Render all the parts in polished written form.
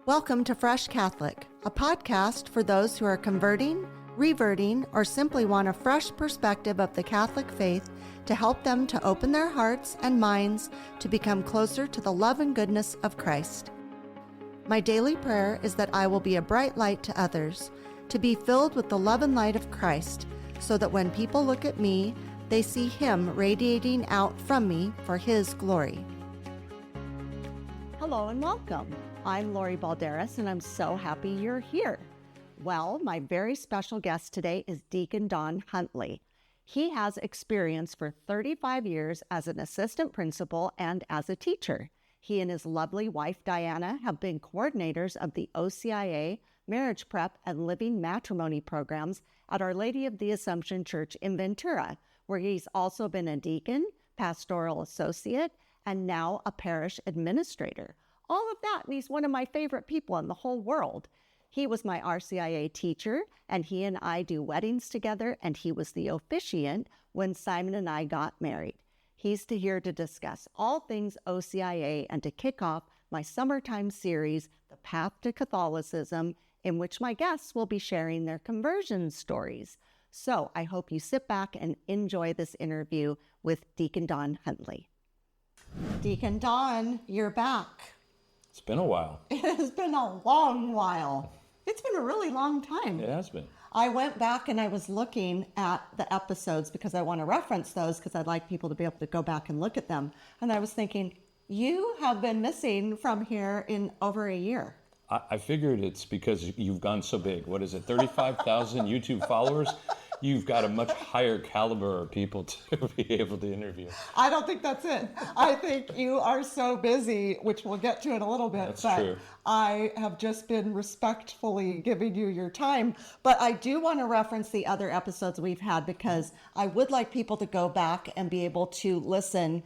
Welcome to Fresh Catholic, a podcast for those who are converting, reverting, or simply want a fresh perspective of the Catholic faith to help them to open their hearts and minds to become closer to the love and goodness of Christ. My daily prayer is that I will be a bright light to others, to be filled with the love and light of Christ, so that when people look at me, they see Him radiating out from me for His glory. Hello and welcome. I'm Lori Balderas, and I'm so happy you're here. Well, my very special guest today is Deacon Don Huntley. He has experience for 35 years as an assistant principal and as a teacher. He and his lovely wife, Diana, have been coordinators of the OCIA marriage prep and living matrimony programs at Our Lady of the Assumption Church in Ventura, where he's also been a deacon, pastoral associate, and now a parish administrator. All of that, and he's one of my favorite people in the whole world. He was my RCIA teacher, and he and I do weddings together, and he was the officiant when Simon and I got married. He's here to discuss all things OCIA and to kick off my summertime series, The Path to Catholicism, in which my guests will be sharing their conversion stories. So I hope you sit back and enjoy this interview with Deacon Don Huntley. Deacon Don, you're back. It's been a while. It has been a long while. It's been a really long time. It has been. I went back and I was looking at the episodes because I want to reference those because I'd like people to be able to go back and look at them. And I was thinking, you have been missing from here in over a year. I figured it's because you've gone so big. What is it, 35,000 YouTube followers? You've got a much higher caliber of people to be able to interview. I don't think that's it. I think you are so busy, which we'll get to in a little bit. That's true. I have just been respectfully giving you your time. But I do want to reference the other episodes we've had because I would like people to go back and be able to listen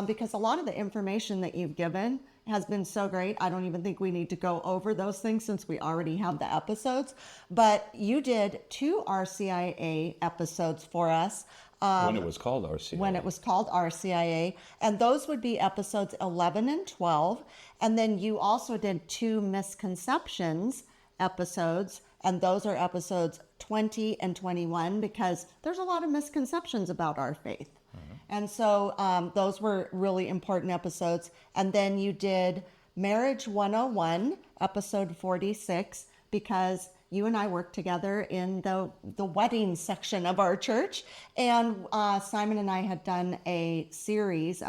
because a lot of the information that you've given has been so great. I don't even think we need to go over those things since we already have the episodes. But you did 2 RCIA episodes for us. When it was called RCIA. When it was called RCIA. And those would be episodes 11 and 12. And then you also did 2 misconceptions episodes. And those are episodes 20 and 21 because there's a lot of misconceptions about our faith. And so those were really important episodes. And then you did Marriage 101, episode 46, because you and I worked together in the wedding section of our church. And Simon and I had done a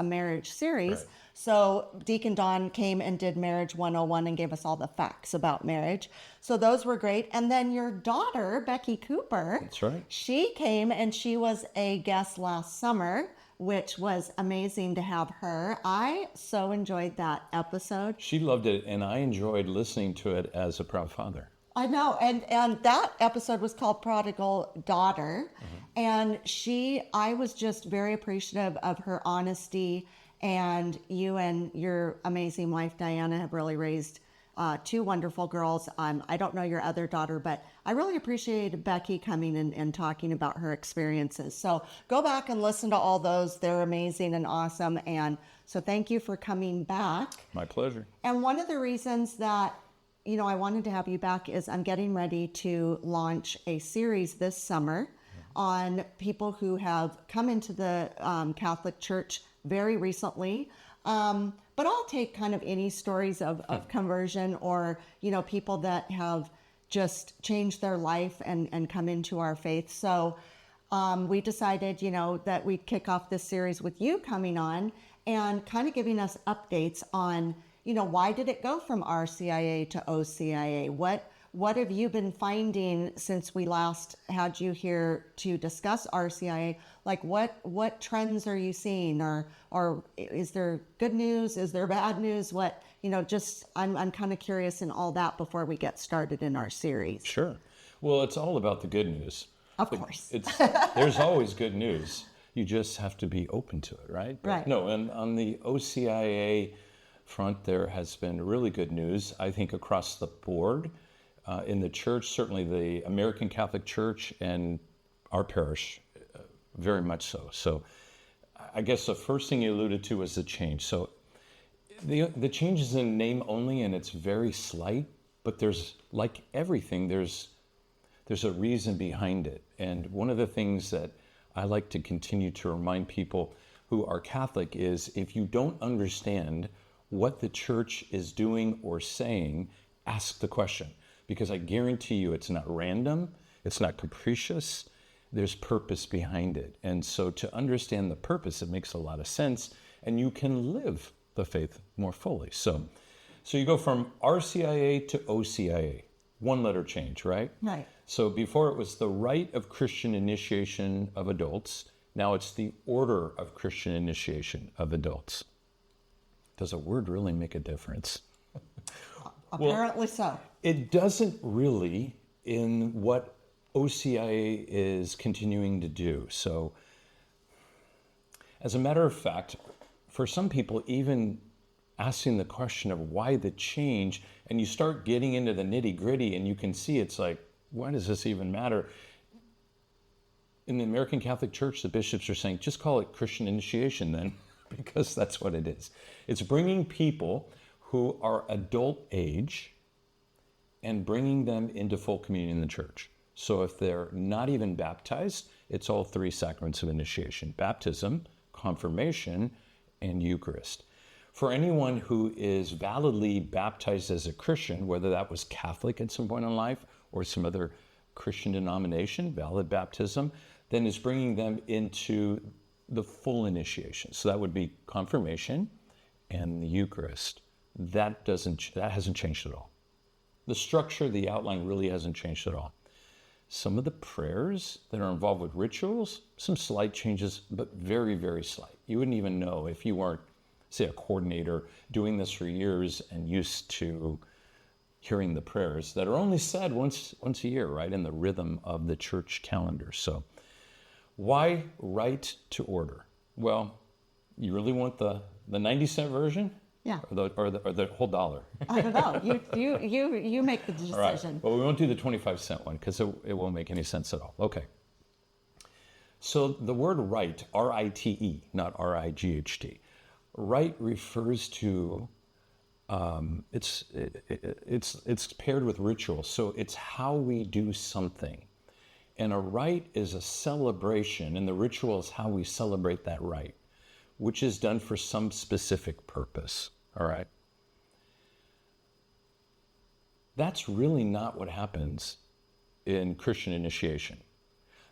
marriage series. Right. So Deacon Don came and did Marriage 101 and gave us all the facts about marriage. So those were great. And then your daughter, Becky Cooper. That's right. She came and she was a guest last summer, which was amazing to have her. I so enjoyed that episode. She loved it, and I enjoyed listening to it as a proud father. I know, and that episode was called Prodigal Daughter, and I was just very appreciative of her honesty, and you and your amazing wife, Diana, have really raised 2 wonderful girls. I don't know your other daughter, but I really appreciated Becky coming and talking about her experiences. So go back and listen to all those. They're amazing and awesome, and so thank you for coming back. My pleasure. And one of the reasons that I wanted to have you back is I'm getting ready to launch a series this summer on people who have come into the Catholic Church very recently. But I'll take kind of any stories of conversion or, people that have just changed their life and come into our faith. So we decided, that we'd kick off this series with you coming on and kind of giving us updates on why did it go from RCIA to OCIA? What have you been finding since we last had you here to discuss RCIA? Like what trends are you seeing, or is there good news? Is there bad news? I'm kind of curious in all that before we get started in our series. Sure. Well, it's all about the good news. Of course. There's always good news. You just have to be open to it, right? Right. No, and on the OCIA front, there has been really good news, I think, across the board in the church, certainly the American Catholic Church and our parish, very much so. So I guess the first thing you alluded to was the change. So The change is in name only, and it's very slight, but there's, like everything, there's a reason behind it. And one of the things that I like to continue to remind people who are Catholic is, if you don't understand what the church is doing or saying, ask the question. Because I guarantee you it's not random, it's not capricious, there's purpose behind it. And so to understand the purpose, it makes a lot of sense, and you can live the faith more fully. So you go from RCIA to OCIA, one letter change, right? Right. So before it was the Rite of Christian Initiation of Adults, now it's the Order of Christian Initiation of Adults. Does a word really make a difference? Apparently so. It doesn't really in what OCIA is continuing to do. So, as a matter of fact, for some people, even asking the question of why the change, and you start getting into the nitty gritty and you can see it's like, why does this even matter? In the American Catholic Church, the bishops are saying, just call it Christian initiation then, because that's what it is. It's bringing people who are adult age and bringing them into full communion in the church. So if they're not even baptized, it's all three sacraments of initiation: baptism, confirmation, and Eucharist. For anyone who is validly baptized as a Christian, whether that was Catholic at some point in life or some other Christian denomination, valid baptism, then is bringing them into the full initiation. So that would be confirmation and the Eucharist. That hasn't changed at all. The structure, the outline really hasn't changed at all. Some of the prayers that are involved with rituals, some slight changes, but very, very slight. You wouldn't even know if you weren't, say, a coordinator doing this for years and used to hearing the prayers that are only said once a year, right, in the rhythm of the church calendar. So why Rite to Order? Well, you really want the 90-cent version? Yeah. Or the whole dollar? I don't know. You make the decision. All right. Well, we won't do the 25-cent one because it won't make any sense at all. Okay. So the word rite, R-I-T-E, not R-I-G-H-T. Rite refers to, it's paired with ritual. So it's how we do something. And a rite is a celebration, and the ritual is how we celebrate that rite, which is done for some specific purpose, all right? That's really not what happens in Christian initiation.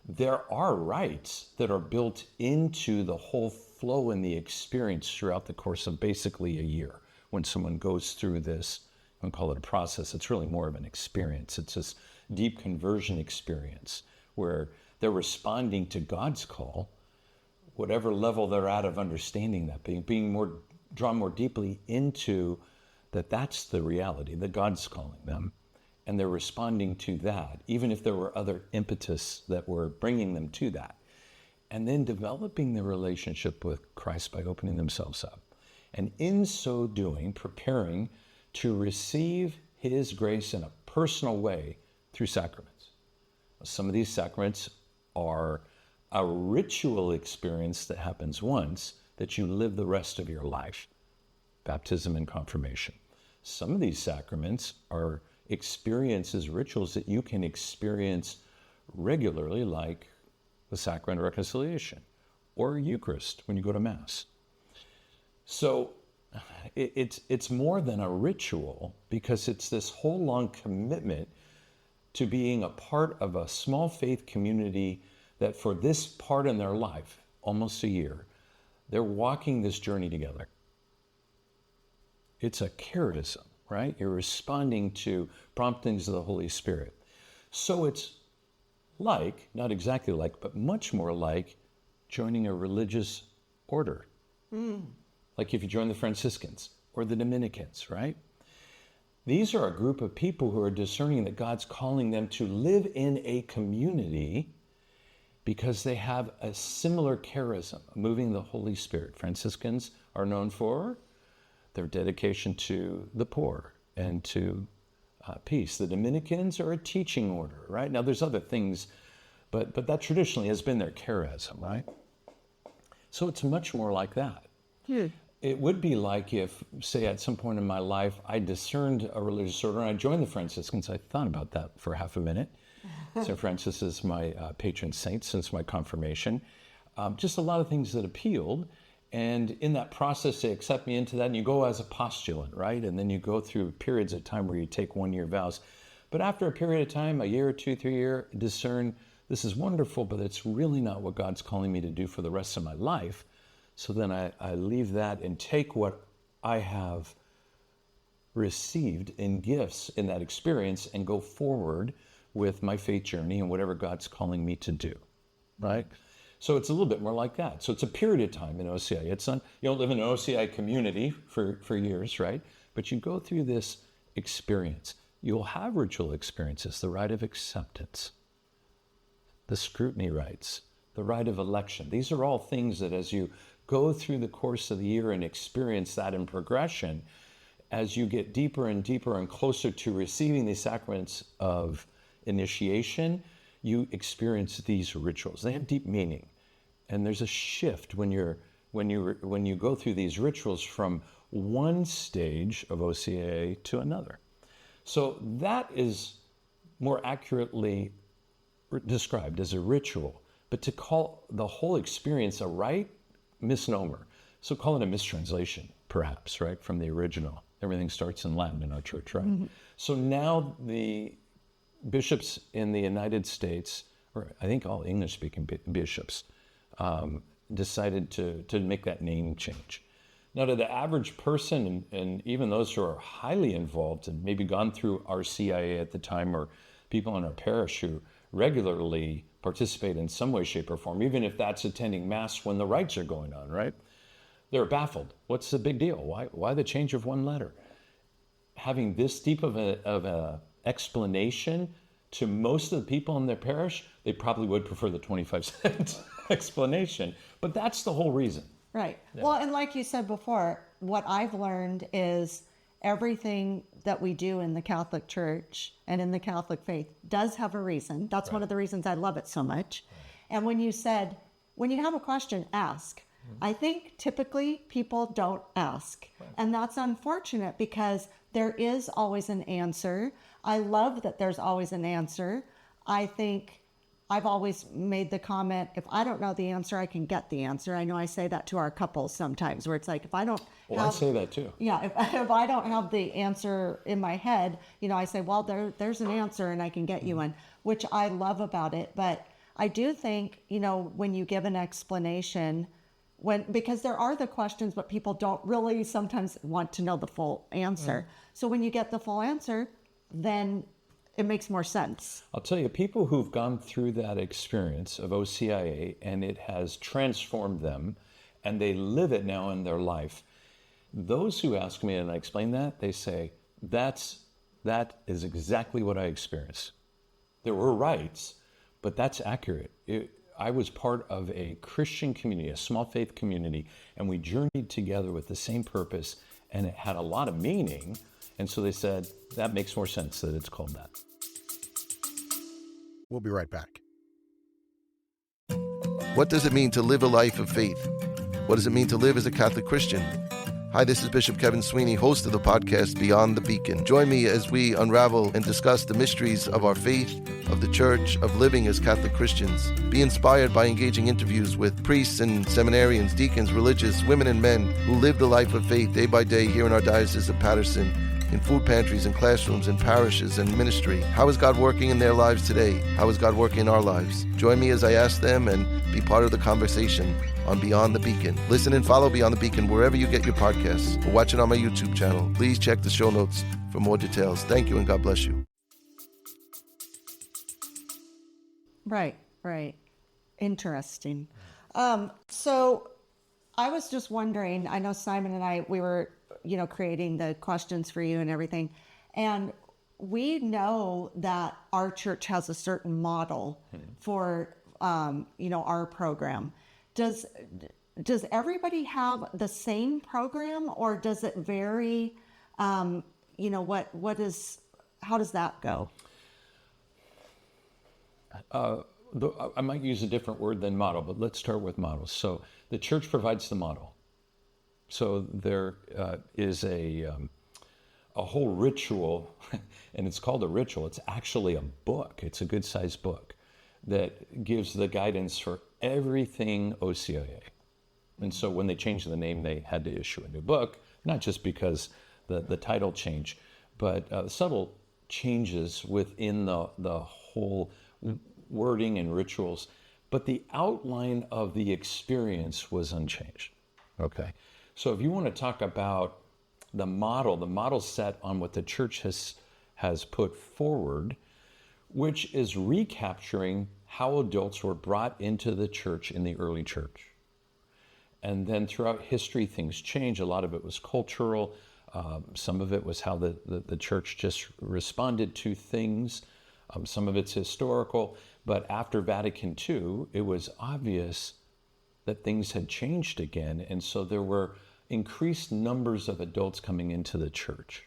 There are rites that are built into the whole flow and the experience throughout the course of basically a year. When someone goes through this, I don't call it a process, it's really more of an experience. It's this deep conversion experience where they're responding to God's call, whatever level they're at of understanding that, being more drawn more deeply into that's the reality, that God's calling them, and they're responding to that, even if there were other impetus that were bringing them to that. And then developing the relationship with Christ by opening themselves up. And in so doing, preparing to receive His grace in a personal way through sacraments. Some of these sacraments are a ritual experience that happens once that you live the rest of your life. Baptism and confirmation. Some of these sacraments are experiences, rituals that you can experience regularly, like the Sacrament of Reconciliation or Eucharist when you go to Mass. So it's more than a ritual, because it's this whole long commitment to being a part of a small faith community that for this part in their life, almost a year, they're walking this journey together. It's a charism, right? You're responding to promptings of the Holy Spirit. So it's like, not exactly like, but much more like joining a religious order. Like if you join the Franciscans or the Dominicans, right? These are a group of people who are discerning that God's calling them to live in a community because they have a similar charism, moving the Holy Spirit. Franciscans are known for their dedication to the poor and to peace. The Dominicans are a teaching order, right? Now there's other things, but that traditionally has been their charism, right? So it's much more like that. It would be like if, say, at some point in my life, I discerned a religious order and I joined the Franciscans. I thought about that for half a minute. St. Francis is my patron saint since my confirmation. Just a lot of things that appealed. And in that process, they accept me into that. And you go as a postulant, right? And then you go through periods of time where you take 1-year vows. But after a period of time, a year or 2, 3 year, discern, this is wonderful, but it's really not what God's calling me to do for the rest of my life. So then I leave that and take what I have received in gifts in that experience and go forward with my faith journey and whatever God's calling me to do, right? So it's a little bit more like that. So it's a period of time in OCIA. It's not, you don't live in an OCIA community for years, right? But you go through this experience. You'll have ritual experiences, the rite of acceptance, the scrutiny rites, the rite of election. These are all things that as you go through the course of the year and experience that in progression, as you get deeper and deeper and closer to receiving the sacraments of initiation, you experience these rituals. They have deep meaning. And there's a shift when you go through these rituals from one stage of OCIA to another. So that is more accurately described as a ritual. But to call the whole experience a rite, misnomer. So call it a mistranslation, perhaps, right, from the original. Everything starts in Latin in our church, right? Mm-hmm. So now the bishops in the United States, or I think all English-speaking bishops, decided to make that name change. Now, to the average person, and even those who are highly involved and maybe gone through RCIA at the time, or people in our parish who regularly participate in some way, shape, or form, even if that's attending Mass when the rites are going on, right? They're baffled. What's the big deal? Why the change of one letter? Having this deep of a explanation to most of the people in their parish, they probably would prefer the 25-cent explanation. But that's the whole reason. Right. Yeah. Well, and like you said before, what I've learned is everything that we do in the Catholic Church and in the Catholic faith does have a reason. That's right. One of the reasons I love it so much. Right. And when you said, when you have a question, ask. Mm-hmm. I think typically people don't ask. Right. And that's unfortunate because there is always an answer. I love that there's always an answer. I think I've always made the comment, if I don't know the answer, I can get the answer. I know I say that to our couples sometimes, where it's like, if I don't I say that too. Yeah, if I don't have the answer in my head, I say, well, there's an answer and I can get you one, which I love about it. But I do think, when you give an explanation, because there are the questions, but people don't really sometimes want to know the full answer. So when you get the full answer, then it makes more sense. I'll tell you, people who've gone through that experience of OCIA and it has transformed them and they live it now in their life, those who ask me and I explain that, they say, that is exactly what I experienced. There were rites, but that's accurate. I was part of a Christian community, a small faith community, and we journeyed together with the same purpose, and it had a lot of meaning. And so they said, that makes more sense that it's called that. We'll be right back. What does it mean to live a life of faith? What does it mean to live as a Catholic Christian? Hi, this is Bishop Kevin Sweeney, host of the podcast Beyond the Beacon. Join me as we unravel and discuss the mysteries of our faith, of the church, of living as Catholic Christians. Be inspired by engaging interviews with priests and seminarians, deacons, religious, women and men who live the life of faith day by day here in our Diocese of Patterson, in food pantries and classrooms and parishes and ministry. How is God working in their lives today? How is God working in our lives? Join me as I ask them and be part of the conversation on Beyond the Beacon. Listen and follow Beyond the Beacon wherever you get your podcasts or watch it on my YouTube channel. Please check the show notes for more details. Thank you and God bless you. Right. Interesting. So I was just wondering, I know Simon and I, we were creating the questions for you and everything. And we know that our church has a certain model for, our program. Does everybody have the same program, or does it vary? How does that go? I might use a different word than model, but let's start with models. So the church provides the model. So there is a whole ritual, and it's called a ritual. It's actually a book. It's a good-sized book that gives the guidance for everything OCIA. And so when they changed the name, they had to issue a new book, not just because the title changed, but subtle changes within the whole wording and rituals. But the outline of the experience was unchanged. Okay. So if you want to talk about the model set on what the church has put forward, which is recapturing how adults were brought into the church in the early church. And then throughout history, things change. A lot of it was cultural. Some of it was how the church just responded to things. Some of it's historical. But after Vatican II, it was obvious that things had changed again. And so there were increased numbers of adults coming into the church.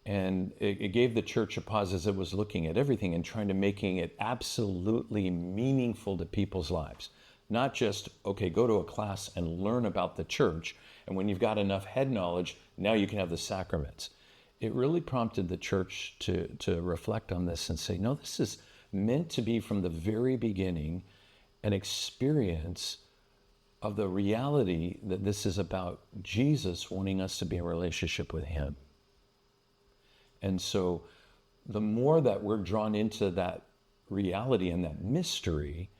And it gave the church a pause as it was looking at everything and trying to making it absolutely meaningful to people's lives. Not just, okay, go to a class and learn about the church, and when you've got enough head knowledge, now you can have the sacraments. It really prompted the church to reflect on this and say, no, this is meant to be from the very beginning an experience of the reality that this is about Jesus wanting us to be in relationship with him. And so the more that we're drawn into that reality and that mystery,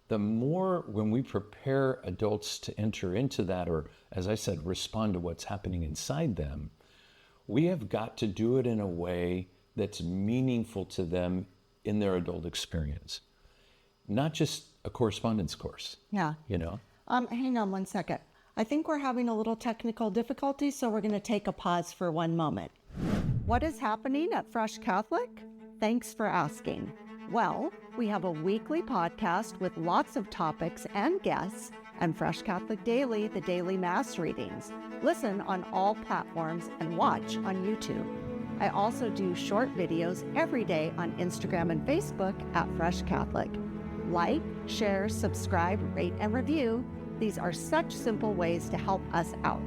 the more when we prepare adults to enter into that, or as I said, respond to what's happening inside them, we have got to do it in a way that's meaningful to them in their adult experience. Not just a correspondence course. Yeah. You know? Hang on one second. I think we're having a little technical difficulty, so we're going to take a pause for one moment. What is happening at Fresh Catholic? Thanks for asking. Well, we have a weekly podcast with lots of topics and guests, and Fresh Catholic Daily, the daily Mass readings. Listen on all platforms and watch on YouTube. I also do short videos every day on Instagram and Facebook at Fresh Catholic. Like, share, subscribe, rate, and review. These are such simple ways to help us out.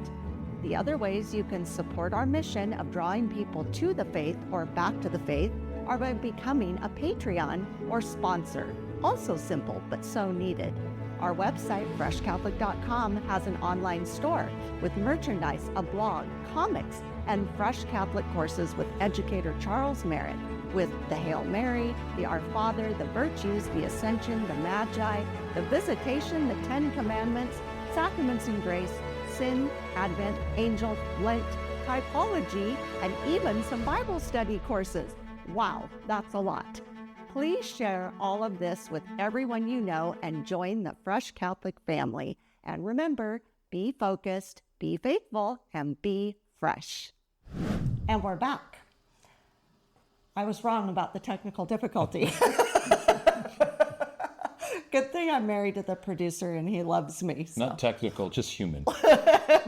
The other ways you can support our mission of drawing people to the faith or back to the faith are by becoming a Patreon or sponsor. Also simple, but so needed. Our website, freshcatholic.com, has an online store with merchandise, a blog, comics, and Fresh Catholic courses with educator Charles Merritt, with the Hail Mary, the Our Father, the Virtues, the Ascension, the Magi, the Visitation, the Ten Commandments, Sacraments and Grace, Sin, Advent, Angel, Lent, Typology, and even some Bible study courses. Wow, that's a lot. Please share all of this with everyone you know and join the Fresh Catholic family. And remember, be focused, be faithful, and be fresh. And we're back. I was wrong about the technical difficulty. Good thing I'm married to the producer and he loves me. So. Not technical, just human.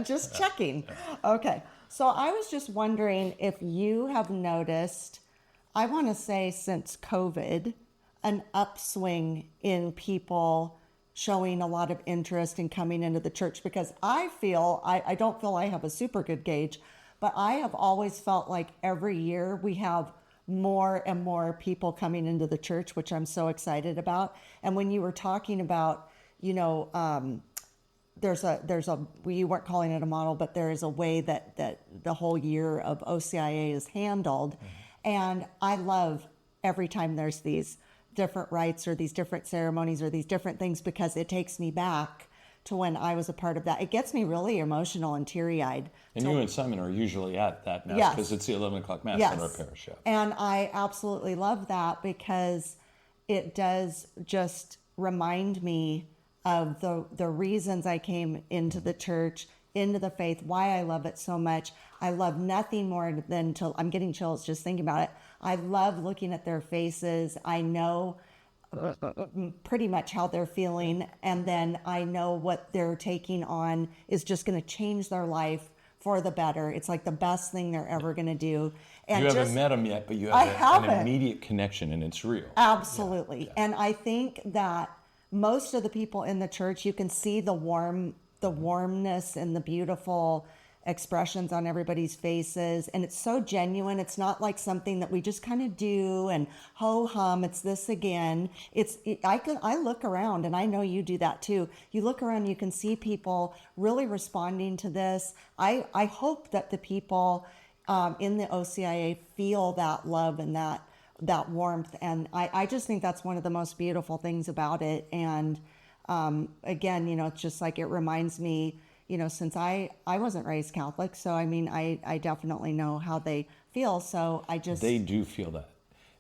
Just checking. Okay. So I was just wondering if you have noticed, I want to say since COVID, an upswing in people showing a lot of interest in coming into the church, because I feel, I don't feel I have a super good gauge, but I have always felt like every year we have more and more people coming into the church, which I'm so excited about. And when you were talking about, you know, there's a, we weren't calling it a model, but there is a way that the whole year of OCIA is handled. Mm-hmm. And I love every time there's these different rites or these different ceremonies or these different things, because it takes me back to when I was a part of that. It gets me really emotional and teary-eyed. And you and Simon are usually at that Mass, because it's the 11 o'clock Mass at our parish. Yeah. And I absolutely love that, because it does just remind me of the reasons I came into the church, into the faith, why I love it so much. I love nothing more than I'm getting chills just thinking about it. I love looking at their faces. I know pretty much how they're feeling, and then I know what they're taking on is just going to change their life for the better. It's like the best thing they're ever going to do. And you haven't met them yet, but you have an immediate connection, and it's real. Absolutely. Yeah. And I think that most of the people in the church, you can see the warm the warmness and the beautiful expressions on everybody's faces, and it's so genuine. It's not like something that we just kind of do and ho hum, it's this again. I look around, and I know you do that too. You look around, you can see people really responding to this. I hope that the people in the OCIA feel that love and that warmth, and I just think that's one of the most beautiful things about it. And again, it's just like, it reminds me, since I wasn't raised Catholic, so I mean, I definitely know how they feel. So they do feel that.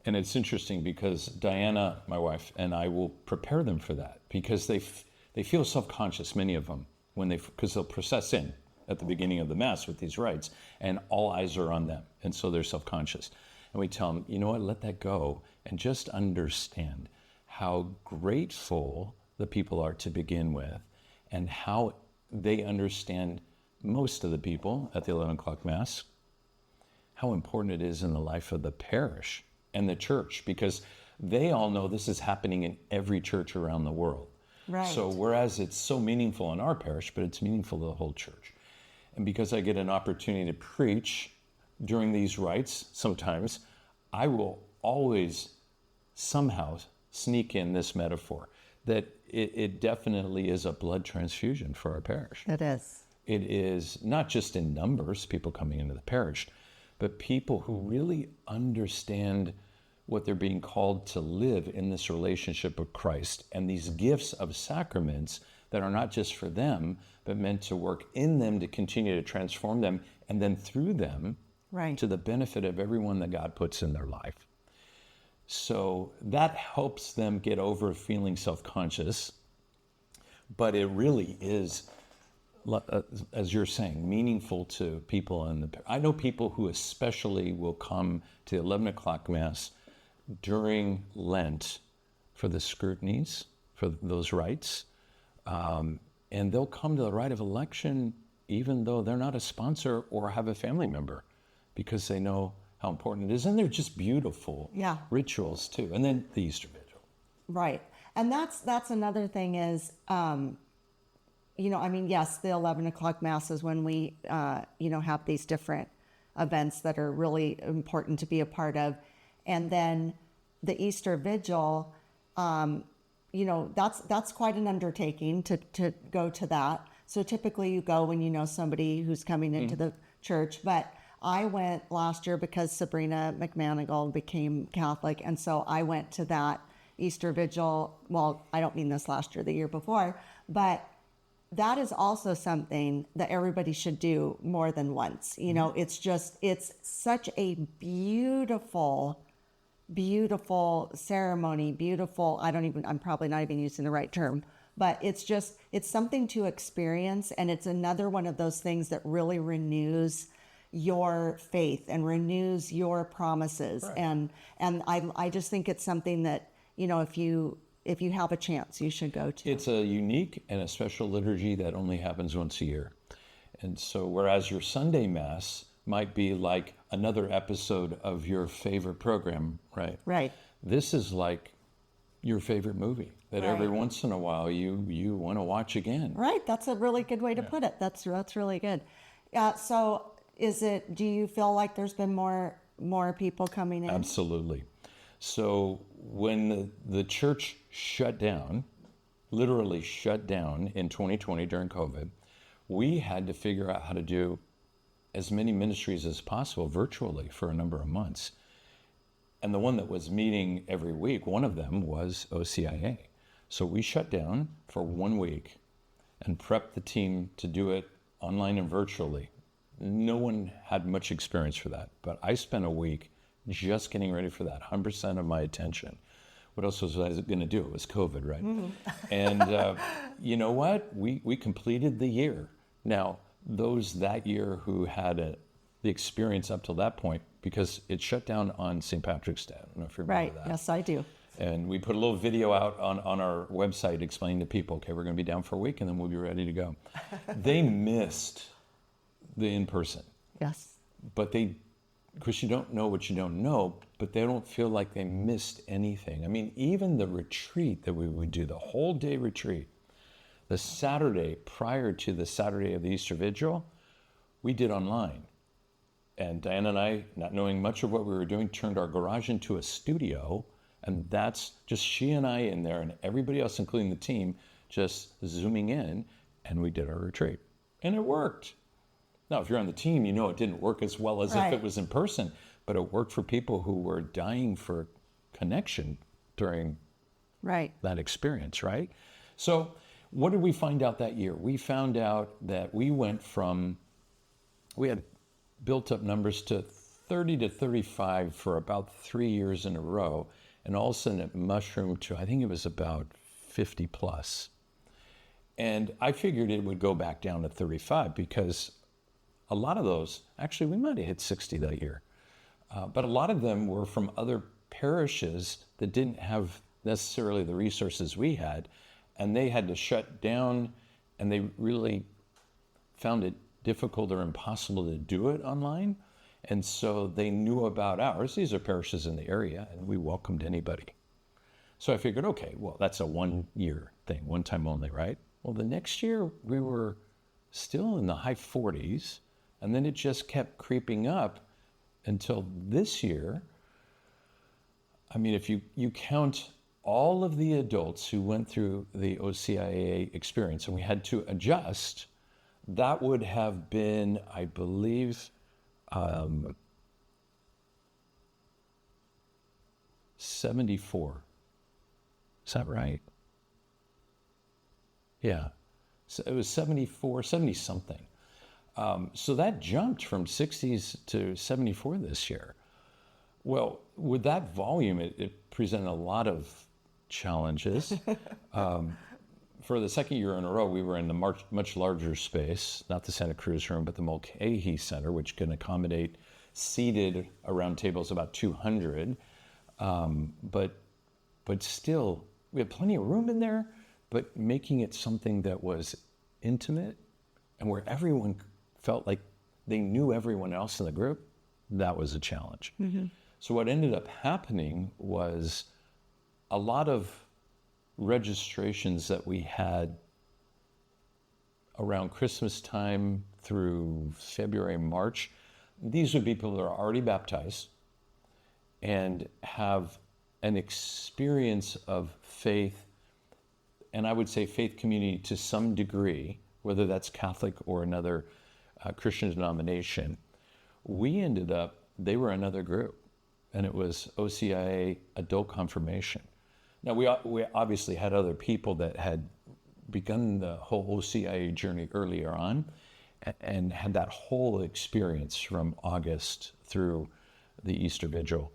And it's interesting because Diana, my wife, and I will prepare them for that, because they feel self-conscious, many of them, because they'll process in at the beginning of the Mass with these rites, and all eyes are on them. And so they're self-conscious. And we tell them, you know what, let that go, and just understand how grateful the people are to begin with, and how they understand, most of the people at the 11 o'clock Mass, how important it is in the life of the parish and the church, because they all know this is happening in every church around the world. Right. So whereas it's so meaningful in our parish, but it's meaningful to the whole church. And because I get an opportunity to preach during these rites, sometimes I will always somehow sneak in this metaphor that it definitely is a blood transfusion for our parish. It is. It is not just in numbers, people coming into the parish, but people who really understand what they're being called to live in this relationship with Christ, and these gifts of sacraments that are not just for them, but meant to work in them to continue to transform them, and then through them, right, to the benefit of everyone that God puts in their life. So that helps them get over feeling self-conscious, but it really is, as you're saying, meaningful to people. I know people who especially will come to the 11 o'clock Mass during Lent for the scrutinies, for those rites, and they'll come to the rite of election even though they're not a sponsor or have a family member, because they know how important it is. And they're just beautiful rituals too. And then the Easter Vigil. Right. And that's another thing is, yes, the 11 o'clock Mass is when we, have these different events that are really important to be a part of. And then the Easter Vigil, that's quite an undertaking to go to that. So typically you go when you know somebody who's coming into the church. But I went last year because Sabrina McManigal became Catholic. And so I went to that Easter Vigil. Well, I don't mean this last year, the year before. But that is also something that everybody should do more than once. It's such a beautiful ceremony, I'm probably not even using the right term, but it's something to experience. And it's another one of those things that really renews your faith and renews your promises. Right. And I just think it's something that, if you have a chance, you should go to. It's a unique and a special liturgy that only happens once a year. And so whereas your Sunday Mass might be like another episode of your favorite program, right? Right. This is like your favorite movie that every once in a while you want to watch again. Right. That's a really good way to put it. That's really good. So do you feel like there's been more people coming in? Absolutely. So when the church shut down, literally shut down in 2020 during COVID, we had to figure out how to do as many ministries as possible virtually for a number of months. And the one that was meeting every week, one of them was OCIA. So we shut down for 1 week and prepped the team to do it online and virtually. No one had much experience for that, but I spent a week just getting ready for that, 100% of my attention. What else was I going to do? It was COVID, right? Mm-hmm. And you know what? We completed the year. Now, those that year who had the experience up till that point, because it shut down on St. Patrick's Day. I don't know if you remember that. Right, yes, I do. And we put a little video out on our website explaining to people, okay, we're going to be down for a week and then we'll be ready to go. They missed the in-person. Yes. But because you don't know what you don't know, but they don't feel like they missed anything. I mean, even the retreat that we would do, the whole day retreat, The Saturday prior to the Saturday of the Easter Vigil, we did online. And Diane and I, not knowing much of what we were doing, turned our garage into a studio. And that's just she and I in there and everybody else, including the team, just zooming in. And we did our retreat. And it worked. Now, if you're on the team, you know it didn't work as well as if it was in person. But it worked for people who were dying for connection during that experience, right? So what did we find out that year? We found out that we had built up numbers to 30 to 35 for about 3 years in a row. And all of a sudden it mushroomed to, I think it was about 50 plus. And I figured it would go back down to 35 because a lot of those, actually we might have hit 60 that year. But a lot of them were from other parishes that didn't have necessarily the resources we had. And they had to shut down, and they really found it difficult or impossible to do it online. And so they knew about ours. These are parishes in the area, and we welcomed anybody. So I figured, okay, well, that's a 1 year thing, one time only, right? Well, the next year we were still in the high 40s, and then it just kept creeping up until this year. I mean, if you count all of the adults who went through the OCIA experience, and we had to adjust, that would have been, I believe, 74. Is that right? Yeah. So it was 74, 70 something. So that jumped from 60s to 74 this year. Well, with that volume, it presented a lot of challenges. For the second year in a row, we were in the much larger space, not the Santa Cruz room, but the Mulcahy Center, which can accommodate seated around tables about 200. But still, we had plenty of room in there, but making it something that was intimate and where everyone felt like they knew everyone else in the group, that was a challenge. Mm-hmm. So what ended up happening was a lot of registrations that we had around Christmas time through February, March, these would be people that are already baptized and have an experience of faith, and I would say faith community to some degree, whether that's Catholic or another Christian denomination. We ended up, they were another group, and it was OCIA adult confirmation. Now, we obviously had other people that had begun the whole OCIA journey earlier on and had that whole experience from August through the Easter Vigil.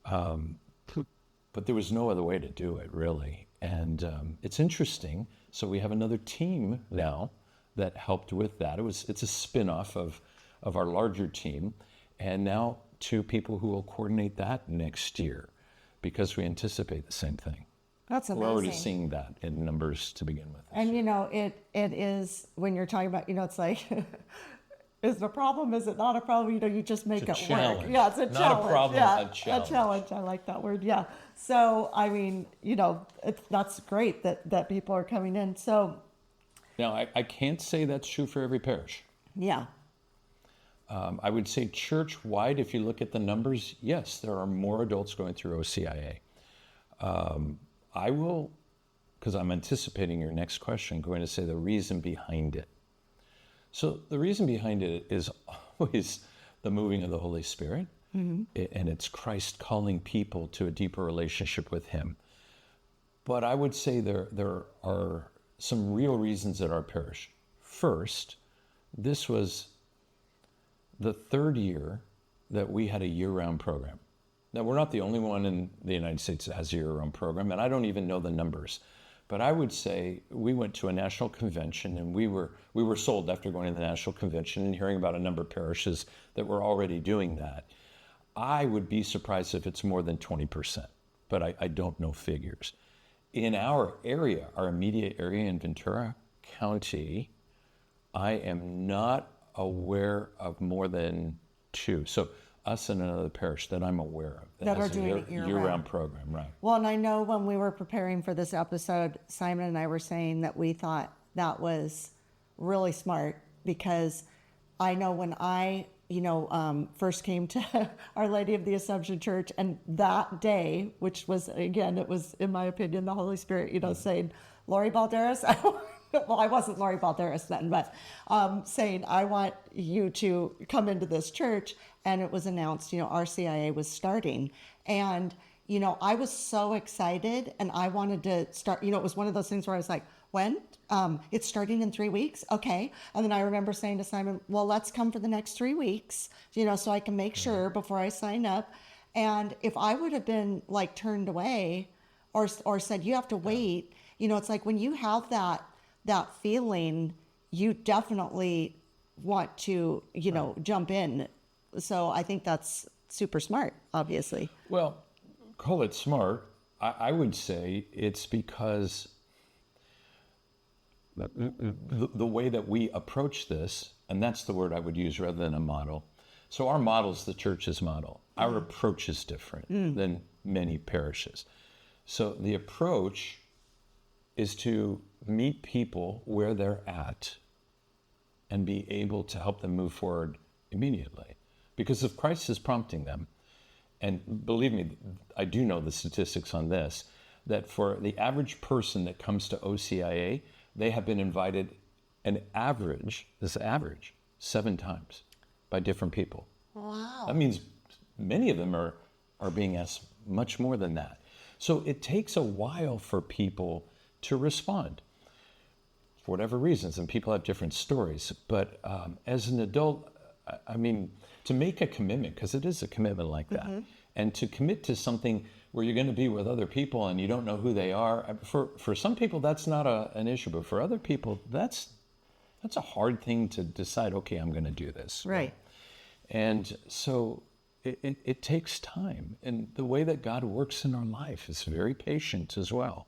But there was no other way to do it, really. And it's interesting. So we have another team now that helped with that. It's a spin-off of our larger team. And now 2 people who will coordinate that next year because we anticipate the same thing. That's amazing. We're already seeing that in numbers to begin with. And, it is, when you're talking about, it's like, is it a problem? Is it not a problem? You just make it challenge. work. Yeah, it's a not challenge. Not a problem, yeah, a challenge. A challenge. I like that word. Yeah. So, I mean, that's great that people are coming in. So. Now, I can't say that's true for every parish. Yeah. I would say church-wide, if you look at the numbers, yes, there are more adults going through OCIA. I will, because I'm anticipating your next question, going to say the reason behind it. So the reason behind it is always the moving of the Holy Spirit, and it's Christ calling people to a deeper relationship with Him. But I would say there are some real reasons at our parish. First, this was the 3rd year that we had a year-round program. Now, we're not the only one in the United States that has a year-round program, and I don't even know the numbers. But I would say we went to a national convention, and we were sold after going to the national convention and hearing about a number of parishes that were already doing that. I would be surprised if it's more than 20%, but I don't know figures. In our area, our immediate area in Ventura County, I am not aware of more than 2. So us and another parish that I'm aware of that are doing a year-round program, right? Well, and I know when we were preparing for this episode, Simon and I were saying that we thought that was really smart, because I know when I, first came to Our Lady of the Assumption Church, and that day, which was, again, it was, in my opinion, the Holy Spirit, saying, Lori Balderas, well, I wasn't Lori Balderas then, but saying, I want you to come into this church. And it was announced, RCIA was starting. And, I was so excited, and I wanted to start, it was one of those things where I was like, when? It's starting in 3 weeks. Okay. And then I remember saying to Simon, well, let's come for the next 3 weeks, so I can make sure before I sign up. And if I would have been like turned away or said, you have to wait, it's like when you have that feeling, you definitely want to, jump in. So I think that's super smart, obviously. Well, call it smart. I would say it's because the way that we approach this, and that's the word I would use rather than a model. So our model is the church's model. Our approach is different than many parishes. So the approach is to meet people where they're at and be able to help them move forward immediately. Because if Christ is prompting them, and believe me, I do know the statistics on this, that for the average person that comes to OCIA, they have been invited this average, 7 times by different people. Wow. That means many of them are being asked much more than that. So it takes a while for people to respond for whatever reasons, and people have different stories. But as an adult, I mean, to make a commitment, because it is a commitment like that, and to commit to something where you're going to be with other people and you don't know who they are. For some people, that's not an issue, but for other people, that's a hard thing to decide, okay, I'm going to do this. Right. And so it takes time. And the way that God works in our life is very patient as well.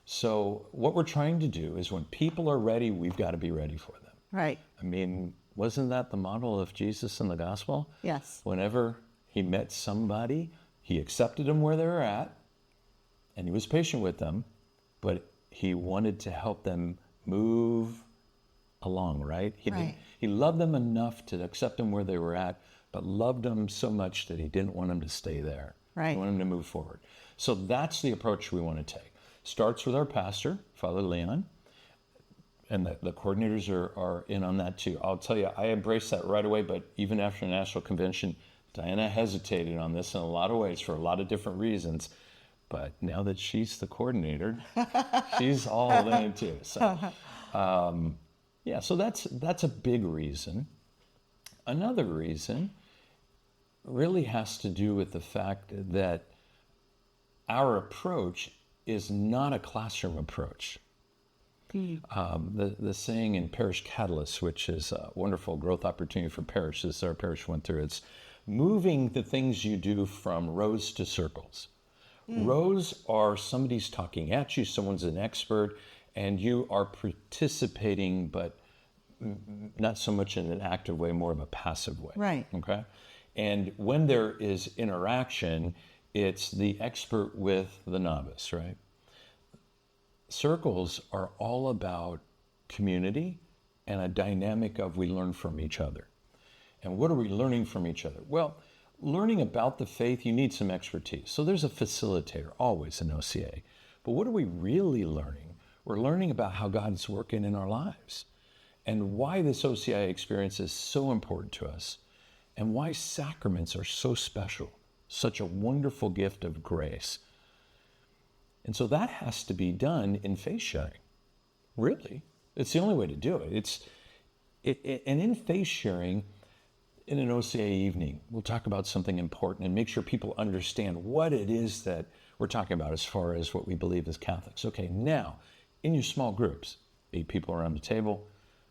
So what we're trying to do is when people are ready, we've got to be ready for them. Right. I mean, wasn't that the model of Jesus in the gospel? Yes. Whenever he met somebody, he accepted them where they were at, and he was patient with them, but he wanted to help them move along, right? He loved them enough to accept them where they were at, but loved them so much that he didn't want them to stay there. Right. He wanted them to move forward. So that's the approach we want to take. Starts with our pastor, Father Leon, and the coordinators are in on that too. I'll tell you, I embraced that right away, but even after National Convention, Diana hesitated on this in a lot of ways for a lot of different reasons. But now that she's the coordinator, she's all in too. So, so that's a big reason. Another reason really has to do with the fact that our approach is not a classroom approach. The saying in Parish Catalyst, which is a wonderful growth opportunity for parishes, our parish went through, it's moving the things you do from rows to circles. Rows are somebody's talking at you, someone's an expert, and you are participating, but not so much in an active way, more of a passive way. Right. Okay? And when there is interaction, it's the expert with the novice, right? Circles are all about community and a dynamic of we learn from each other. And what are we learning from each other? Well, learning about the faith, you need some expertise. So there's a facilitator always in OCA. But what are we really learning? We're learning about how God's working in our lives and why this OCI experience is so important to us and why sacraments are so special, such a wonderful gift of grace. And so that has to be done in faith sharing. Really. It's the only way to do it. And in faith sharing, in an OCA evening, we'll talk about something important and make sure people understand what it is that we're talking about as far as what we believe as Catholics. Okay, now, in your small groups, 8 people around the table,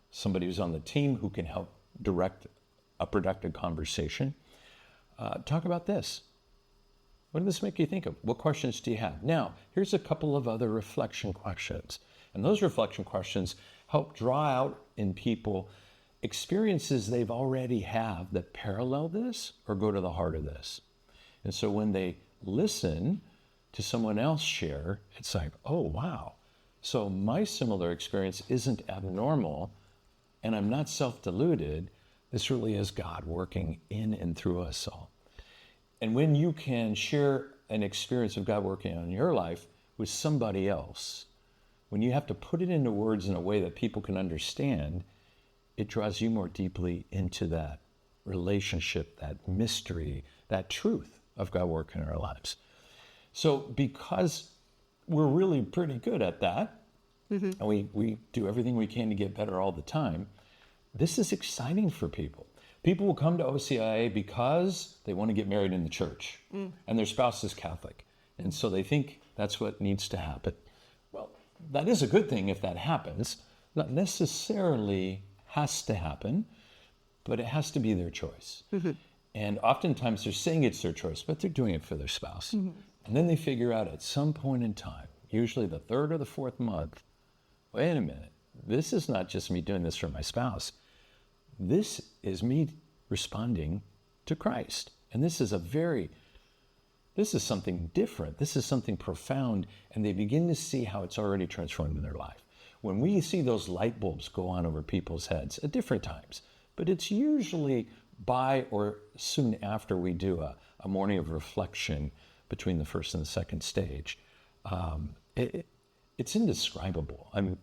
somebody who's on the team who can help direct a productive conversation. Talk about this. What does this make you think of? What questions do you have? Now, here's a couple of other reflection questions. And those reflection questions help draw out in people experiences they've already have that parallel this or go to the heart of this. And so when they listen to someone else share, it's like, oh, wow, So my similar experience isn't abnormal, and I'm not self-deluded. This really is God working in and through us all. And when you can share an experience of God working on your life with somebody else, when you have to put it into words in a way that people can understand, it draws you more deeply into that relationship, that mystery, that truth of God working in our lives. So because we're really pretty good at that, and we do everything we can to get better all the time, this is exciting for people. People will come to OCIA because they want to get married in the church, and their spouse is Catholic. And so they think that's what needs to happen. Well, that is a good thing if that happens. Not necessarily has to happen, but it has to be their choice. And oftentimes they're saying it's their choice, but they're doing it for their spouse. And then they figure out at some point in time, usually the third or the fourth month, wait a minute, this is not just me doing this for my spouse. This is me responding to Christ. And this is something different. This is something profound. And they begin to see how it's already transformed in their life. When we see those light bulbs go on over people's heads at different times, but it's usually by or soon after we do a morning of reflection between the first and the second stage, it's indescribable. I mean,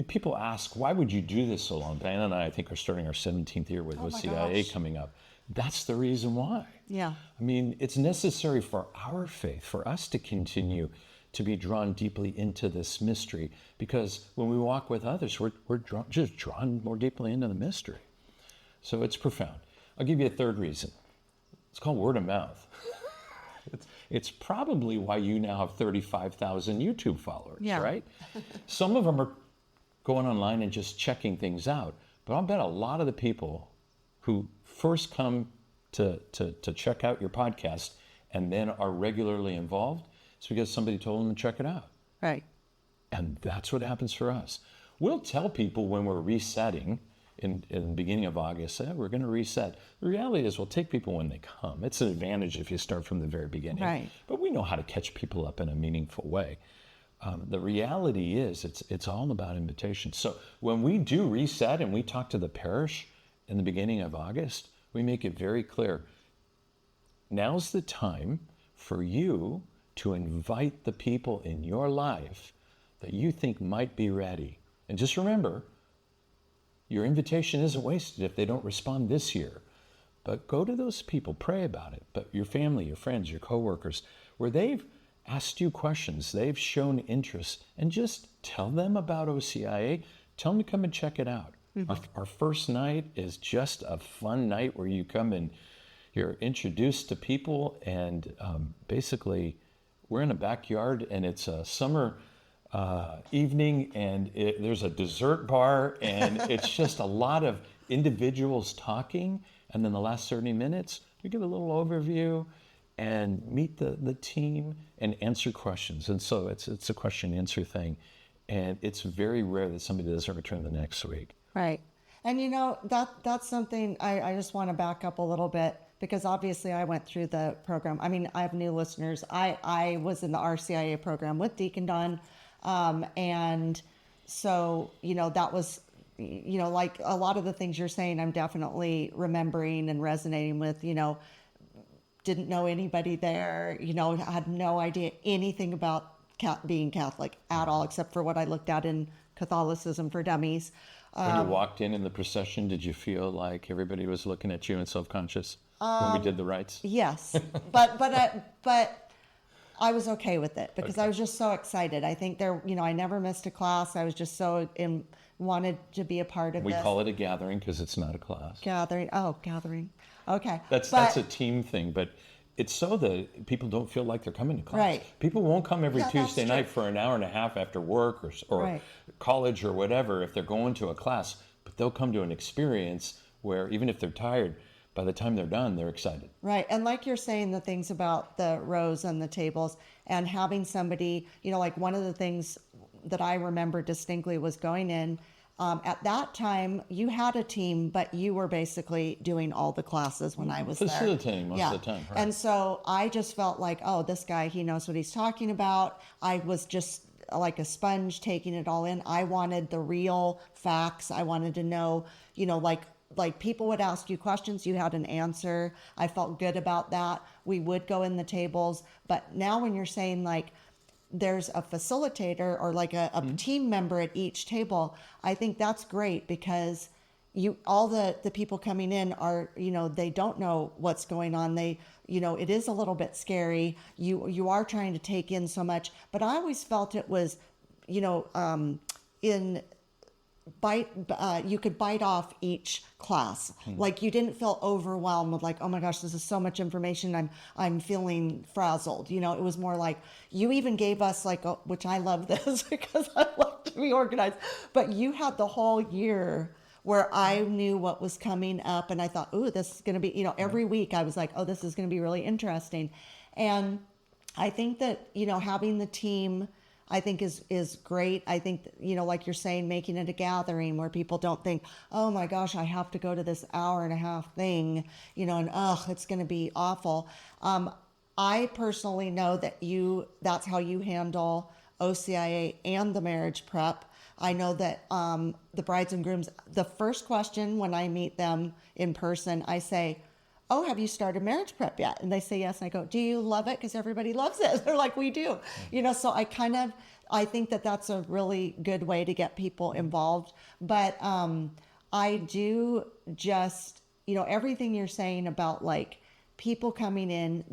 people ask, why would you do this so long? Diana and I think, are starting our 17th year with OCIA coming up. That's the reason why. Yeah. I mean, it's necessary for our faith, for us to continue to be drawn deeply into this mystery, because when we walk with others, we're just drawn more deeply into the mystery. So it's profound. I'll give you a third reason. It's called word of mouth. It's probably why you now have 35,000 YouTube followers, right? Some of them are going online and just checking things out. But I'll bet a lot of the people who first come to check out your podcast and then are regularly involved, it's because somebody told them to check it out. Right. And that's what happens for us. We'll tell people when we're resetting in the beginning of August, we're going to reset. The reality is we'll take people when they come. It's an advantage if you start from the very beginning. Right. But we know how to catch people up in a meaningful way. The reality is it's all about invitation. So when we do reset and we talk to the parish in the beginning of August, we make it very clear. Now's the time for you to invite the people in your life that you think might be ready. And just remember, your invitation isn't wasted if they don't respond this year. But go to those people, pray about it. But your family, your friends, your coworkers, where they've asked you questions, they've shown interest, and just tell them about OCIA. Tell them to come and check it out. Our first night is just a fun night where you come and you're introduced to people, and basically we're in a backyard and it's a summer evening, and there's a dessert bar, and it's just a lot of individuals talking, and then the last 30 minutes we give a little overview and meet the team and answer questions. And so it's a question answer thing, and it's very rare that somebody doesn't return the next week. Right. And you know, that's something I just want to back up a little bit, because obviously I went through the program. I mean, I have new listeners. I was in the RCIA program with Deacon Don. And so, you know, that was, you know, like a lot of the things you're saying, I'm definitely remembering and resonating with. You know, didn't know anybody there, you know, had no idea anything about being Catholic at all, except for what I looked at in Catholicism for Dummies. When you walked in the procession, did you feel like everybody was looking at you and self-conscious when we did the rites? Yes, but I was okay with it, because I was just so excited. I think you know, I never missed a class. I was just so wanted to be a part of We this. call it a gathering because it's not a class. Gathering. Okay. That's a team thing, but it's so that people don't feel like they're coming to class. Right. People won't come every Tuesday night for an hour and a half after work or college or whatever if they're going to a class, but they'll come to an experience where even if they're tired, by the time they're done, they're excited. Right. And like you're saying, the things about the rows and the tables and having somebody, you know, like one of the things that I remember distinctly was going in. At that time, you had a team, but you were basically doing all the classes when I was there. Facilitating most of the time. Right. And so I just felt like, oh, this guy, he knows what he's talking about. I was just like a sponge, taking it all in. I wanted the real facts. I wanted to know, like people would ask you questions, you had an answer. I felt good about that. We would go in the tables. But now when you're saying like there's a facilitator or like a team member at each table, I think that's great, because all the people coming in are, they don't know what's going on. They, it is a little bit scary. You are trying to take in so much, but I always felt it was, you could bite off each class. Like you didn't feel overwhelmed with like, oh my gosh, this is so much information. I'm feeling frazzled. It was more like you even gave us like, which I love this because I love to be organized, but you had the whole year where I knew what was coming up, and I thought, oh, this is going to be, every week I was like, oh, this is going to be really interesting. And I think that, having the team, I think is great. I think, like you're saying, making it a gathering where people don't think, oh my gosh, I have to go to this hour and a half thing, and it's going to be awful. I personally know that that's how you handle OCIA and the marriage prep. I know that the brides and grooms, the first question when I meet them in person, I say, oh, have you started marriage prep yet? And they say yes. And I go, do you love it? Because everybody loves it. They're like, we do. So I think that that's a really good way to get people involved. But I do just, everything you're saying about like people coming in,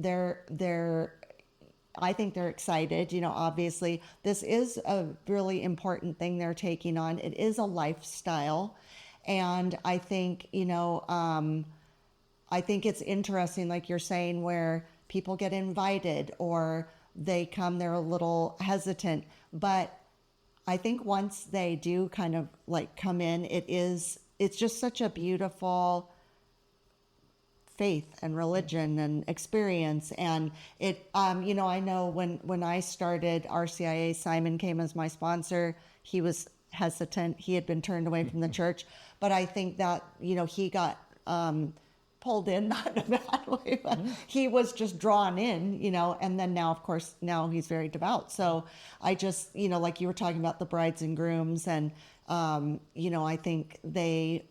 I think they're excited. Obviously this is a really important thing they're taking on. It is a lifestyle. And I think, I think it's interesting, like you're saying, where people get invited or they come, they're a little hesitant. But I think once they do kind of like come in, it's just such a beautiful faith and religion and experience. And it, I know when I started RCIA, Simon came as my sponsor. He was hesitant. He had been turned away from the church. But I think that, he got pulled in, not in a bad way, but he was just drawn in, and then now, of course, now he's very devout. So I just, like you were talking about the brides and grooms, and, I think they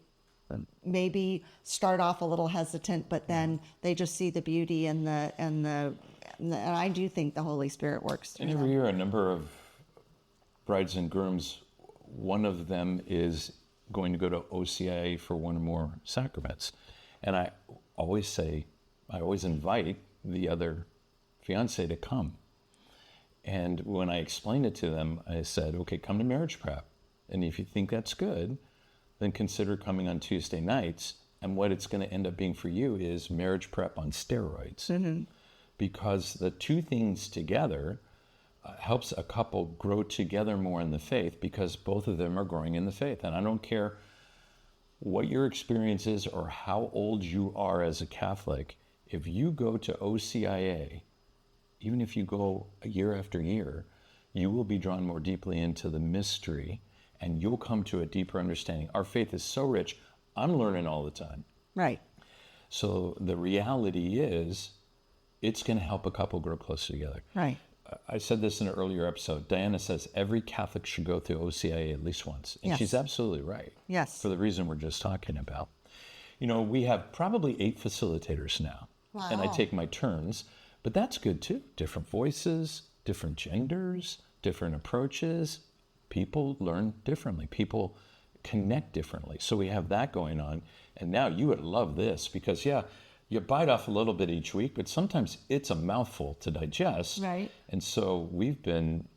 maybe start off a little hesitant, but then they just see the beauty and I do think the Holy Spirit works through And every year, a number of brides and grooms, one of them is going to go to OCIA for one or more sacraments. And I always invite the other fiance to come. And when I explained it to them, I said, okay, come to marriage prep. And if you think that's good, then consider coming on Tuesday nights. And what it's going to end up being for you is marriage prep on steroids. Mm-hmm. Because the two things together helps a couple grow together more in the faith, because both of them are growing in the faith. And I don't care what your experience is or how old you are as a Catholic, if you go to OCIA, even if you go year after year, you will be drawn more deeply into the mystery and you'll come to a deeper understanding. Our faith is so rich, I'm learning all the time. Right. So the reality is, it's going to help a couple grow closer together. Right. I said this in an earlier episode. Diana says every Catholic should go through OCIA at least once. And yes. She's absolutely right. Yes. For the reason we're just talking about. We have probably 8 facilitators now. Wow. And I take my turns. But that's good too. Different voices, different genders, different approaches. People learn differently. People connect differently. So we have that going on. And now you would love this because, you bite off a little bit each week, but sometimes it's a mouthful to digest. Right. And so we've been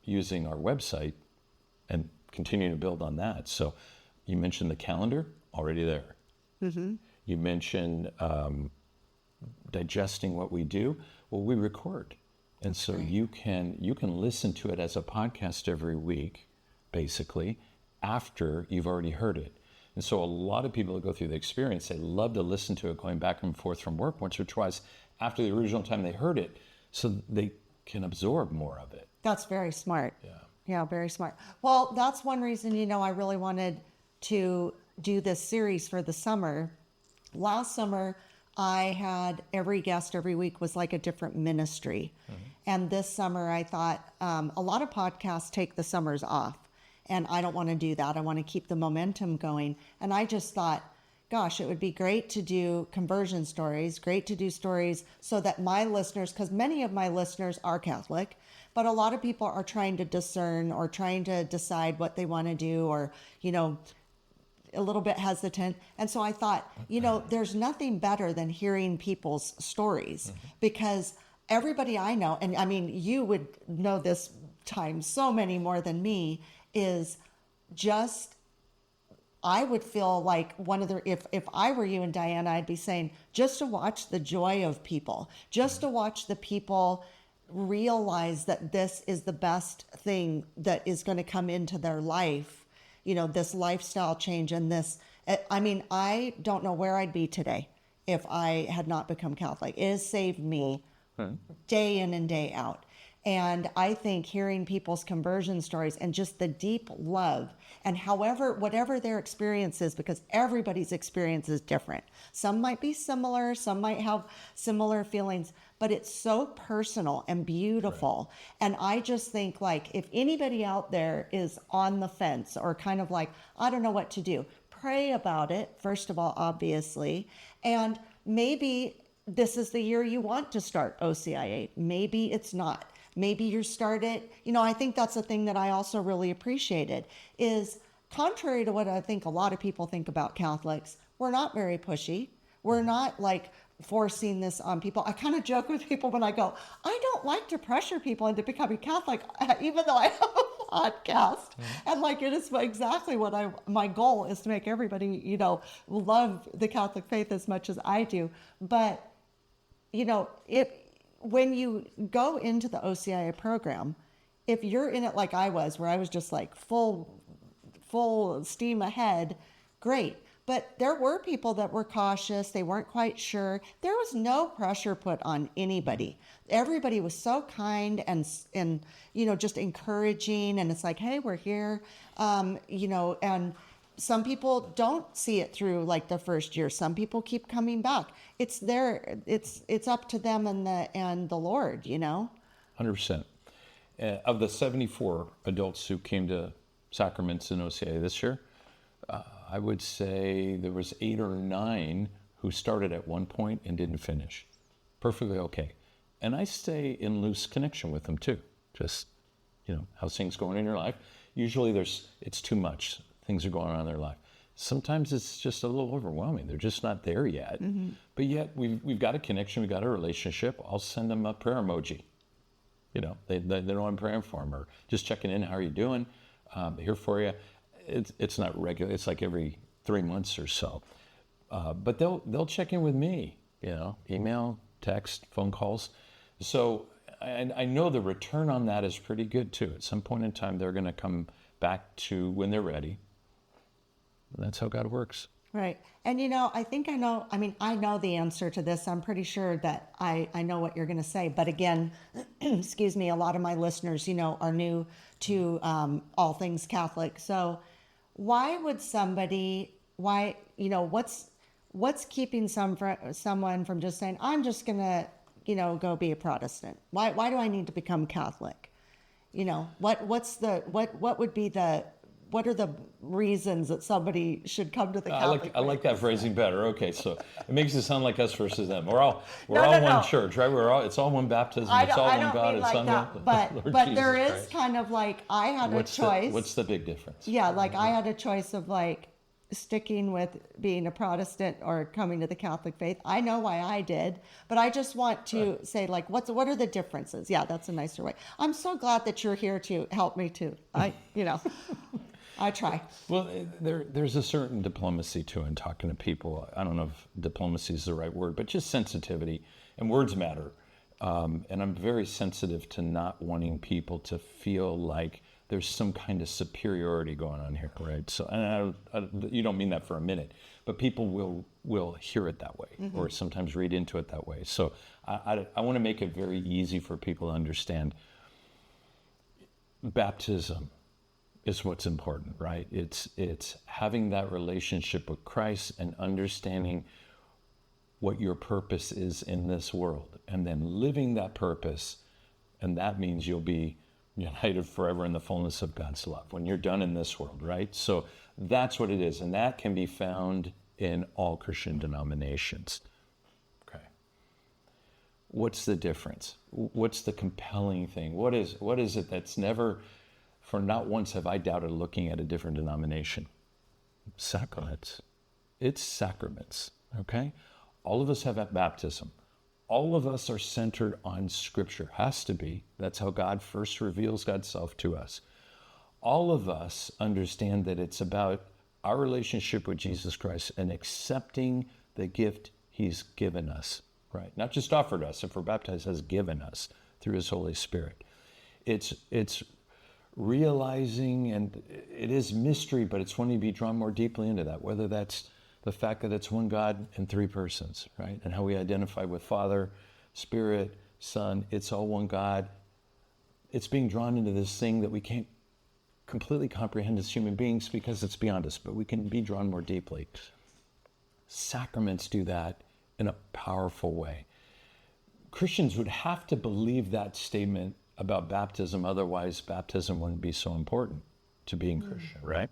using our website and continuing to build on that. So you mentioned the calendar, already there. Mm-hmm. You mentioned digesting what we do. Well, we record. And so you can listen to it as a podcast every week, basically, after you've already heard it. And so a lot of people that go through the experience, they love to listen to it going back and forth from work once or twice after the original time they heard it, so they can absorb more of it. That's very smart. Yeah. Yeah, very smart. Well, that's one reason, I really wanted to do this series for the summer. Last summer, I had every guest every week was like a different ministry. And this summer I thought, a lot of podcasts take the summers off, and I don't want to do that. I want to keep the momentum going. And I just thought, gosh, it would be great to do conversion stories, great to do stories so that my listeners, because many of my listeners are Catholic, but a lot of people are trying to discern or trying to decide what they want to do, or, a little bit hesitant. And so I thought, there's nothing better than hearing people's stories, because everybody I know, and I mean, you would know this times so many more than me, is just, I would feel like one of the, if I were you and Diana, I'd be saying, just to watch the joy of people, just to watch the people realize that this is the best thing that is going to come into their life, this lifestyle change. And this, I mean, I don't know where I'd be today if I had not become Catholic. It has saved me day in and day out. And I think hearing people's conversion stories and just the deep love, and whatever their experience is, because everybody's experience is different. Some might be similar, some might have similar feelings, but it's so personal and beautiful. Right. And I just think, like, if anybody out there is on the fence or kind of like, I don't know what to do, pray about it, first of all, obviously. And maybe this is the year you want to start OCIA. Maybe it's not. Maybe you started, I think that's the thing that I also really appreciated is, contrary to what I think a lot of people think about Catholics, we're not very pushy. We're not like forcing this on people. I kind of joke with people when I go, I don't like to pressure people into becoming Catholic, even though I have a podcast. And like, it is exactly what my goal is, to make everybody, love the Catholic faith as much as I do. But, when you go into the OCIA program, if you're in it like I was, where I was just like full steam ahead, great. But there were people that were cautious. They weren't quite sure. There was no pressure put on anybody. Everybody was so kind and just encouraging. And it's like, hey, we're here. And some people don't see it through like the first year. Some people keep coming back. It's up to them and the Lord, 100%. Of the 74 adults who came to sacraments in OCIA this year, I would say there was 8 or 9 who started at one point and didn't finish. Perfectly okay. And I stay in loose connection with them too. Just, how's things going in your life? Usually it's too much. Things are going on in their life. Sometimes it's just a little overwhelming. They're just not there yet. Mm-hmm. But yet we've got a connection. We've got a relationship. I'll send them a prayer emoji. They know I'm praying for them, or just checking in. How are you doing? Here for you. It's not regular. It's like every 3 months or so. But they'll check in with me. Email, text, phone calls. So I know the return on that is pretty good too. At some point in time, they're going to come back to when they're ready. And that's how God works. Right. And, I know the answer to this. I'm pretty sure that I know what you're going to say. But again, excuse me, a lot of my listeners, are new to all things Catholic. So why would what's keeping someone from just saying, I'm just going to, go be a Protestant? Why do I need to become Catholic? What are the reasons that somebody should come to the Catholic faith? I like that phrasing better. Okay, so it makes it sound like us versus them. We're all one church, right? It's all one baptism. It's all one God. It's all one. But there is Christ. Kind of like, I had a choice. What's the big difference? Yeah, like I had a choice of like sticking with being a Protestant or coming to the Catholic faith. I know why I did, but I just want to say, like, what are the differences? Yeah, that's a nicer way. I'm so glad that you're here to help me too. I try. Well, there's a certain diplomacy to it in talking to people. I don't know if diplomacy is the right word, but just sensitivity, and words matter. And I'm very sensitive to not wanting people to feel like there's some kind of superiority going on here, right? So, and you don't mean that for a minute, but people will hear it that way, mm-hmm. or sometimes read into it that way. So I want to make it very easy for people to understand. Baptism is what's important, right? It's having that relationship with Christ and understanding what your purpose is in this world, and then living that purpose. And that means you'll be united forever in the fullness of God's love when you're done in this world, right? So that's what it is. And that can be found in all Christian denominations. Okay. What's the difference? What's the compelling thing? What is it that's never, for not once have I doubted looking at a different denomination? Sacraments. It's sacraments, okay? All of us have baptism. All of us are centered on Scripture. Has to be. That's how God first reveals God's self to us. All of us understand that it's about our relationship with Jesus Christ and accepting the gift he's given us, right? Not just offered us, if we're baptized, has given us through his Holy Spirit. It's realizing, and it is mystery, but it's when you be drawn more deeply into that, whether that's the fact that it's one God in three persons, right? And how we identify with Father, Spirit, Son, it's all one God. It's being drawn into this thing that we can't completely comprehend as human beings because it's beyond us, but we can be drawn more deeply. Sacraments do that in a powerful way. Christians would have to believe that statement about baptism, otherwise baptism wouldn't be so important to being Christian, right?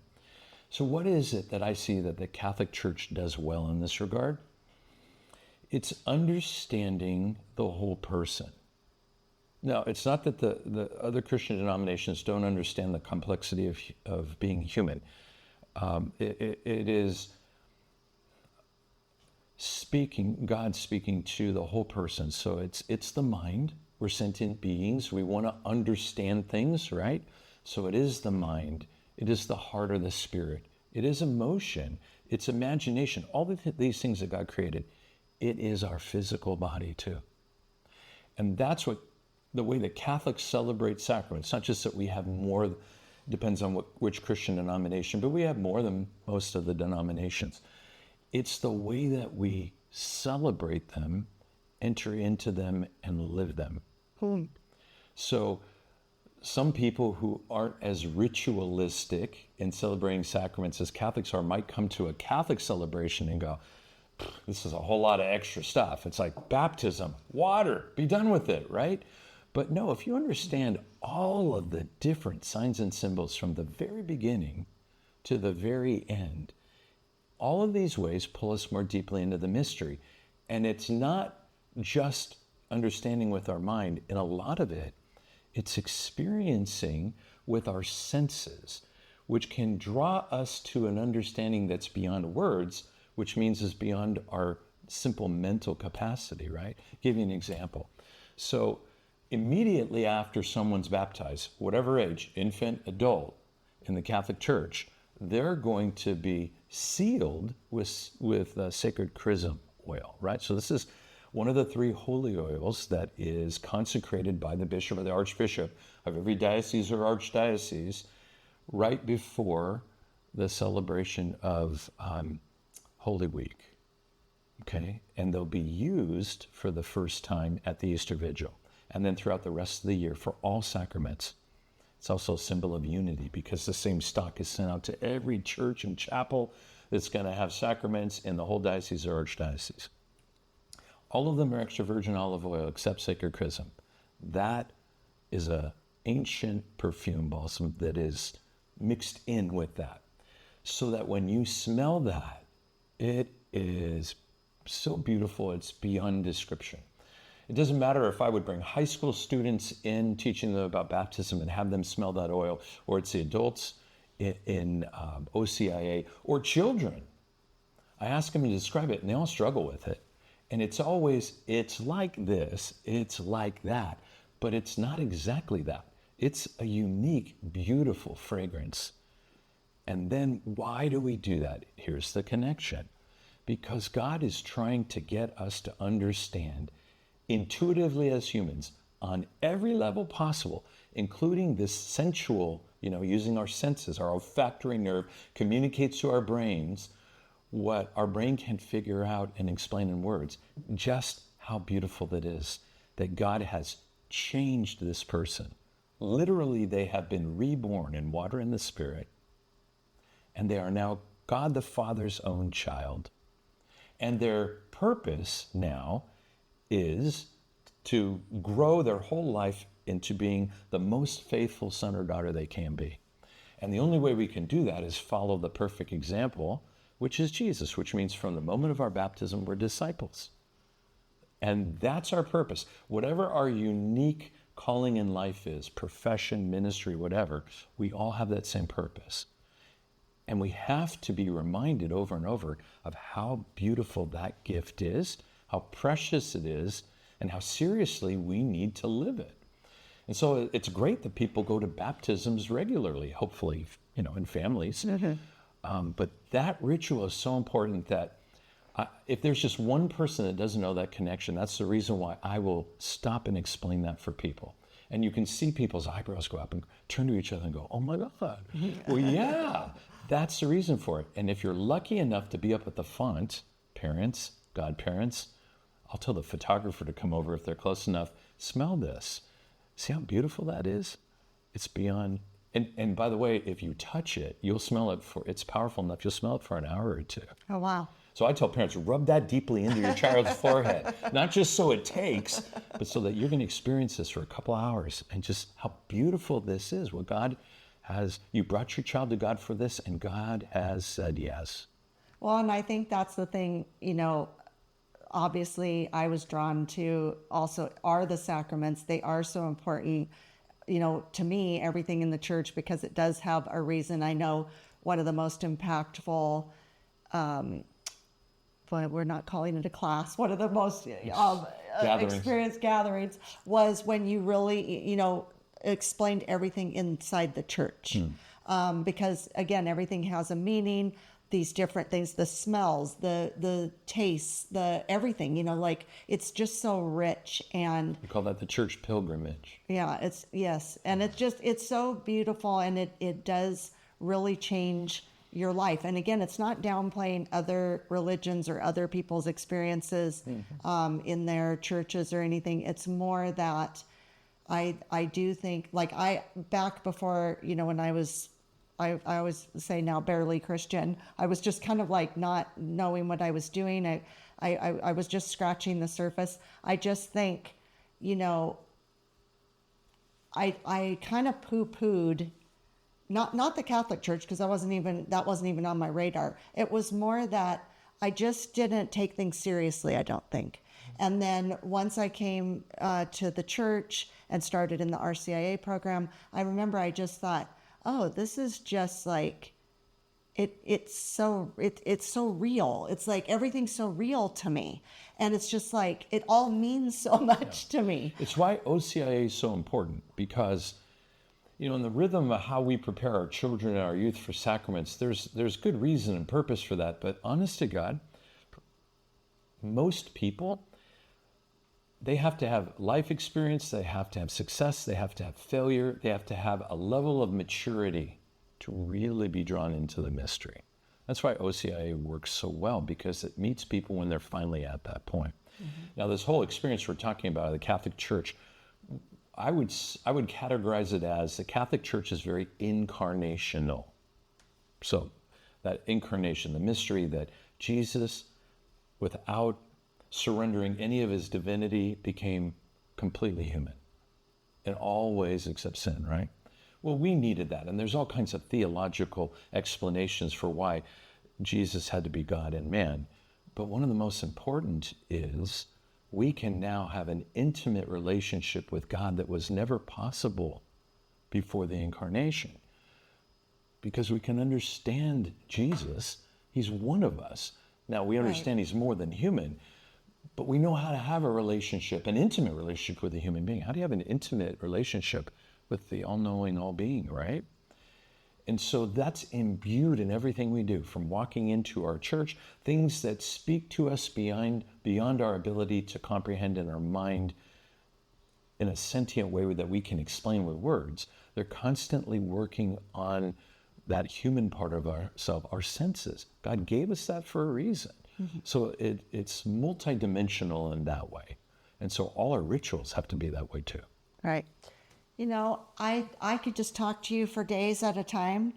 So what is it that I see that the Catholic Church does well in this regard? It's understanding the whole person. Now, it's not that the other Christian denominations don't understand the complexity of being human. It is God speaking to the whole person. So it's the mind. We're sentient beings. We want to understand things, right? So it is the mind. It is the heart or the spirit. It is emotion. It's imagination. All these things that God created. It is our physical body too. And that's what the way that Catholics celebrate sacraments. Not just that we have more, depends on which Christian denomination, but we have more than most of the denominations. It's the way that we celebrate them, enter into them, and live them. So some people who aren't as ritualistic in celebrating sacraments as Catholics are might come to a Catholic celebration and go, this is a whole lot of extra stuff. It's like baptism, water, be done with it, right? But no, if you understand all of the different signs and symbols from the very beginning to the very end, all of these ways pull us more deeply into the mystery. And it's not just understanding with our mind. In a lot of it, it's experiencing with our senses, which can draw us to an understanding that's beyond words, which means is beyond our simple mental capacity, right? I'll give you an example. So immediately after someone's baptized, whatever age, infant, adult, in the Catholic Church, they're going to be sealed with sacred chrism oil, right? So this is one of the three holy oils that is consecrated by the bishop or the archbishop of every diocese or archdiocese right before the celebration of Holy Week, okay? And they'll be used for the first time at the Easter Vigil and then throughout the rest of the year for all sacraments. It's also a symbol of unity because the same stock is sent out to every church and chapel that's going to have sacraments in the whole diocese or archdiocese. All of them are extra virgin olive oil except sacred chrism. That is an ancient perfume balsam that is mixed in with that. So that when you smell that, it is so beautiful, it's beyond description. It doesn't matter if I would bring high school students in, teaching them about baptism and have them smell that oil, or it's the adults in OCIA, or children. I ask them to describe it, and they all struggle with it. And it's always, it's like this, it's like that, but it's not exactly that. It's a unique, beautiful fragrance. And then why do we do that? Here's the connection. Because God is trying to get us to understand intuitively as humans on every level possible, including this sensual, using our senses, our olfactory nerve communicates to our brains what our brain can figure out and explain in words, just how beautiful that is, that God has changed this person. Literally, they have been reborn in water and the Spirit, and they are now God the Father's own child. And their purpose now is to grow their whole life into being the most faithful son or daughter they can be. And the only way we can do that is follow the perfect example, which is Jesus, which means from the moment of our baptism, we're disciples. And that's our purpose. Whatever our unique calling in life is, profession, ministry, whatever, we all have that same purpose. And we have to be reminded over and over of how beautiful that gift is, how precious it is, and how seriously we need to live it. And so it's great that people go to baptisms regularly, hopefully, in families. But that ritual is so important that if there's just one person that doesn't know that connection, that's the reason why I will stop and explain that for people. And you can see people's eyebrows go up and turn to each other and go, oh my God. Well, yeah, that's the reason for it. And if you're lucky enough to be up at the font, parents, godparents, I'll tell the photographer to come over if they're close enough, smell this. See how beautiful that is? It's beyond, and by the way, if you touch it, you'll smell it it's powerful enough, you'll smell it for an hour or two. Oh, wow. So I tell parents, rub that deeply into your child's forehead, not just so it takes, but so that you're going to experience this for a couple hours and just how beautiful this is. What God has, you brought your child to God for this, and God has said yes. Well, and I think that's the thing, obviously I was drawn to also are the sacraments. They are so important, to me, everything in the church, because it does have a reason. I know one of the most impactful, but we're not calling it a class, one of the most experienced gatherings was when you really, explained everything inside the church. Because again, everything has a meaning, these different things, the smells, the tastes, the everything, it's just so rich. And we call that the church pilgrimage. Yeah, yes. And it's so beautiful, and it does really change your life. And again, it's not downplaying other religions or other people's experiences in their churches or anything. It's more that I do think, back before, when I always say now barely Christian, I was just kind of not knowing what I was doing. I was just scratching the surface. I just think, I kind of poo-pooed not the Catholic Church, because that wasn't even on my radar. It was more that I just didn't take things seriously, I don't think. And then once I came to the church and started in the RCIA program, I remember I just thought, oh, this is just it's so real. It's everything's so real to me. And it's just it all means so much to me. It's why OCIA is so important, because in the rhythm of how we prepare our children and our youth for sacraments, there's good reason and purpose for that. But honest to God, most people, they have to have life experience, they have to have success, they have to have failure, they have to have a level of maturity to really be drawn into the mystery. That's why OCIA works so well, because it meets people when they're finally at that point. Now, this whole experience we're talking about, the Catholic Church, I would categorize it as the Catholic Church is very incarnational. So that incarnation, the mystery that Jesus, without surrendering any of his divinity, became completely human in all ways except sin, right? Well, we needed that. And there's all kinds of theological explanations for why Jesus had to be God and man. But one of the most important is we can now have an intimate relationship with God that was never possible before the incarnation. Because we can understand Jesus. He's one of us. Now, we understand he's more than human, but we know how to have a relationship, an intimate relationship with a human being. How do you have an intimate relationship with the all-knowing, all-being, right? And so that's imbued in everything we do, from walking into our church, things that speak to us beyond our ability to comprehend in our mind in a sentient way that we can explain with words. They're constantly working on that human part of ourselves, our senses. God gave us that for a reason. So it's multidimensional in that way. And so all our rituals have to be that way too. Right. I could just talk to you for days at a time,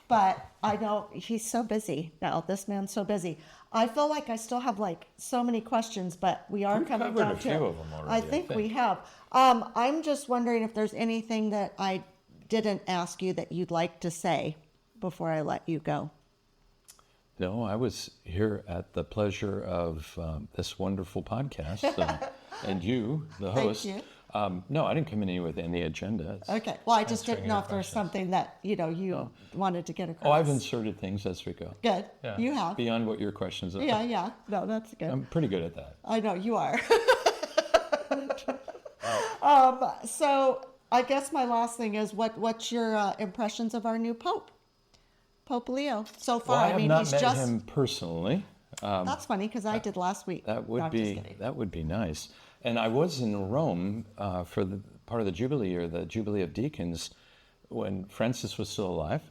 but I know he's so busy now. This man's so busy. I feel like I still have like so many questions, but we are coming down to a few of them already. I think we have. I'm just wondering if there's anything that I didn't ask you that you'd like to say before I let you go. No, I was here at the pleasure of this wonderful podcast, and you, the host. Thank you. No, I didn't come in here with any agenda. Okay. Well, I just answering didn't know your if there's questions. something that, you wanted to get across. Oh, I've inserted things as we go. Good. Yeah. You have. Beyond what your questions are. Yeah. No, that's good. I'm pretty good at that. I know you are. So I guess my last thing is what's your impressions of our new Pope, Pope Leo? So far, Well, I have mean, not he's met just. him personally. That's funny because I did last week. That would No, I'm just kidding. that would be nice. And I was in Rome for the part of the Jubilee year, the Jubilee of Deacons, when Francis was still alive,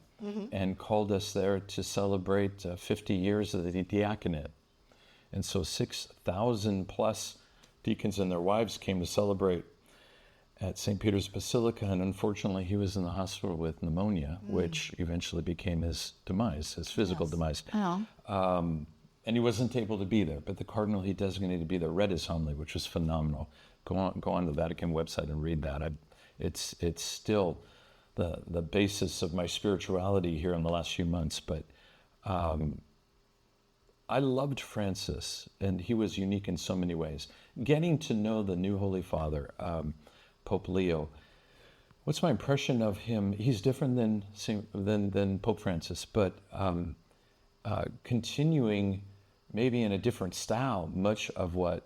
and called us there to celebrate 50 years of the diaconate. And so 6,000 plus deacons and their wives came to celebrate at St. Peter's Basilica, and unfortunately he was in the hospital with pneumonia, which eventually became his demise, his physical demise. Oh. And he wasn't able to be there, but the cardinal he designated to be there read his homily, which was phenomenal. Go on the Vatican website and read that. It's still the basis of my spirituality here in the last few months. But I loved Francis, and he was unique in so many ways. Getting to know the new Holy Father, Pope Leo. What's my impression of him? He's different than Pope Francis, but continuing maybe in a different style, much of what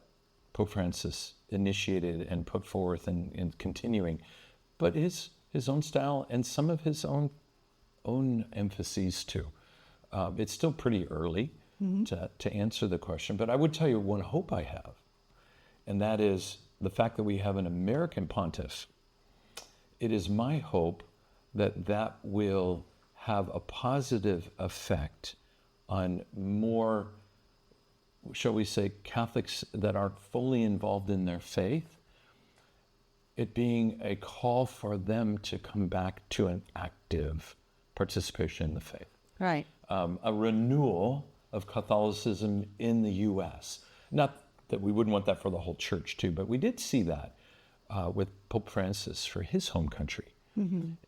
Pope Francis initiated and put forth and continuing, but his own style and some of his own emphases too. It's still pretty early to answer the question, but I would tell you one hope I have, and that is the fact that we have an American pontiff. It is my hope that will have a positive effect on more, shall we say, Catholics that aren't fully involved in their faith, it being a call for them to come back to an active participation in the faith. Right. A renewal of Catholicism in the U.S. Not that we wouldn't want that for the whole church too, but we did see that with Pope Francis for his home country.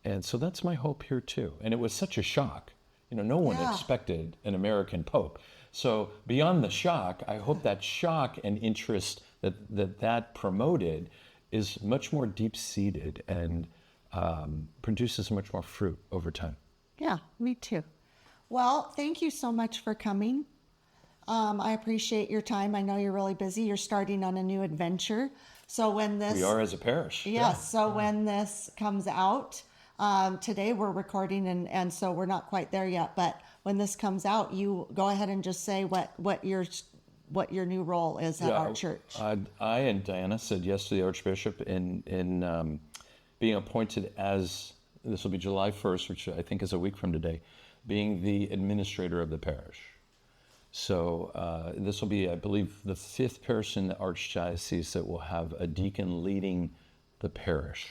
And so that's my hope here too. And it was such a shock. No one expected an American pope. So beyond the shock, I hope that shock and interest that promoted is much more deep-seated and produces much more fruit over time. Yeah, me too. Well, thank you so much for coming. I appreciate your time. I know you're really busy. You're starting on a new adventure. So when this... We are as a parish. Yes. So when this comes out, today we're recording and so we're not quite there yet. But when this comes out, you go ahead and just say what your new role is at our church. I and Diana said yes to the Archbishop in being appointed as, this will be July 1st, which I think is a week from today, being the administrator of the parish. So this will be, I believe, the 5th parish in the Archdiocese that will have a deacon leading the parish.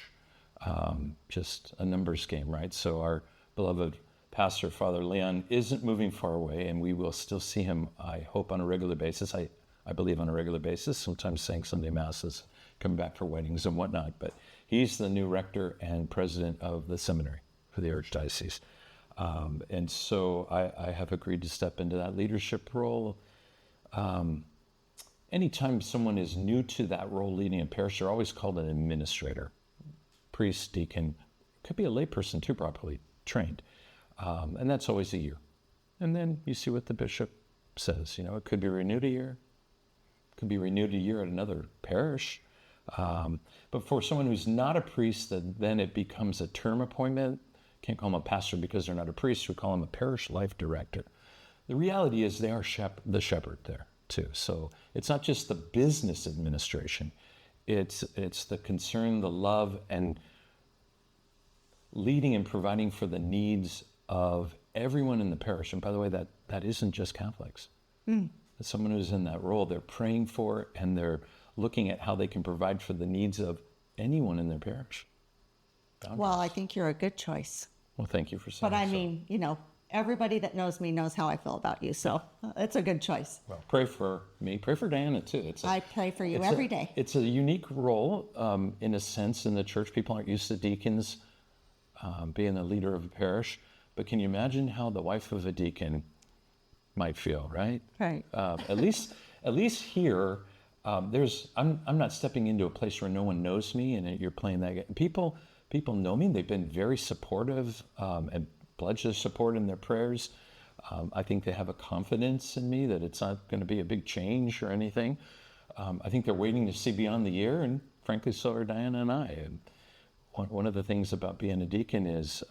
Just a numbers game, right? So our beloved pastor, Father Leon, isn't moving far away, and we will still see him, I hope, on a regular basis. I believe on a regular basis, sometimes saying Sunday Masses, coming back for weddings and whatnot. But he's the new rector and president of the seminary for the Archdiocese. And so I have agreed to step into that leadership role. Anytime someone is new to that role leading a parish, they're always called an administrator. Priest, deacon, could be a layperson too, properly trained. And that's always a year. And then you see what the bishop says. It could be renewed a year. It could be renewed a year at another parish. But for someone who's not a priest, then it becomes a term appointment. Can't call them a pastor because they're not a priest. We call them a parish life director. The reality is they are the shepherd there too. So it's not just the business administration. It's the concern, the love, and leading and providing for the needs of everyone in the parish. And by the way, that isn't just Catholics. As someone who's in that role, they're praying for and they're looking at how they can provide for the needs of anyone in their parish. Well, I think you're a good choice. Well, thank you for saying But I so. mean, everybody that knows me knows how I feel about you. So it's a good choice. Well, pray for me. Pray for Diana, too. I pray for you every day. It's a unique role, in a sense, in the church. People aren't used to deacons being the leader of a parish. But can you imagine how the wife of a deacon might feel, right? Right. At least here, I'm not stepping into a place where no one knows me, and you're playing that game. People know me. They've been very supportive and pledged their support in their prayers. I think they have a confidence in me that it's not going to be a big change or anything. I think they're waiting to see beyond the year, and frankly, so are Diana and I. And one of the things about being a deacon is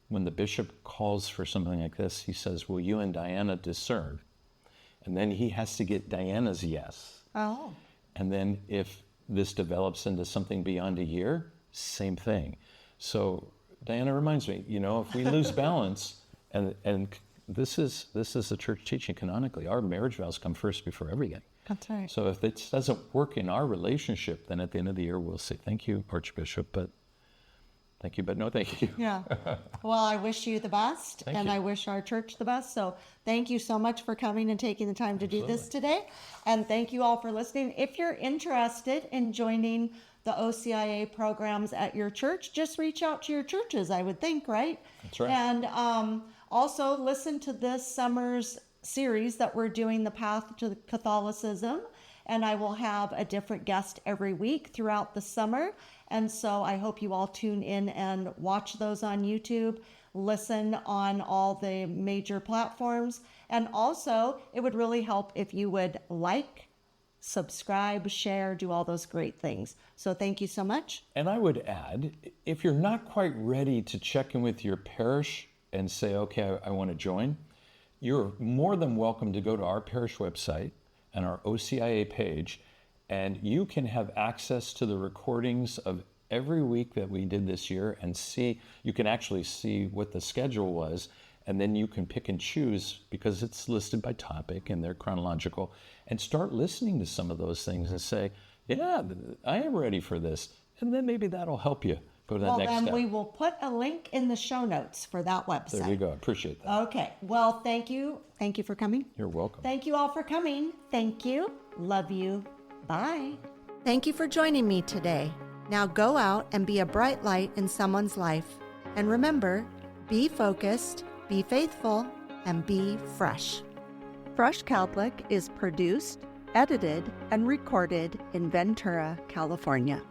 when the bishop calls for something like this, he says, will you and Diana discern? And then he has to get Diana's yes. Oh. And then if this develops into something beyond a year, same thing. So Diana reminds me, if we lose balance, and this is the church teaching canonically, our marriage vows come first before everything. That's right. So if it doesn't work in our relationship, then at the end of the year, we'll say, thank you, Archbishop, but thank you, but no thank you. Yeah. Well, I wish you the best, Thank and you. I wish our church the best. So thank you so much for coming and taking the time to do this today. And thank you all for listening. If you're interested in joining the OCIA programs at your church, just reach out to your churches, I would think, right? That's right. And also listen to this summer's series that we're doing, the Path to Catholicism. And I will have a different guest every week throughout the summer. And so I hope you all tune in and watch those on YouTube, listen on all the major platforms. And also, it would really help if you would like, subscribe, share, do all those great things. So thank you so much. And I would add, if you're not quite ready to check in with your parish and say, okay, I want to join, you're more than welcome to go to our parish website and our OCIA page, and you can have access to the recordings of every week that we did this year and you can actually see what the schedule was, and then you can pick and choose because it's listed by topic and they're chronological, and start listening to some of those things and say, yeah, I am ready for this. And then maybe that'll help you go to that next step. Well, then we will put a link in the show notes for that website. There you go. Appreciate that. Okay. Well, thank you. Thank you for coming. You're welcome. Thank you all for coming. Thank you. Love you. Bye. Thank you for joining me today. Now go out and be a bright light in someone's life. And remember, be focused, be faithful, and be fresh. Fresh Catholic is produced, edited, and recorded in Ventura, California.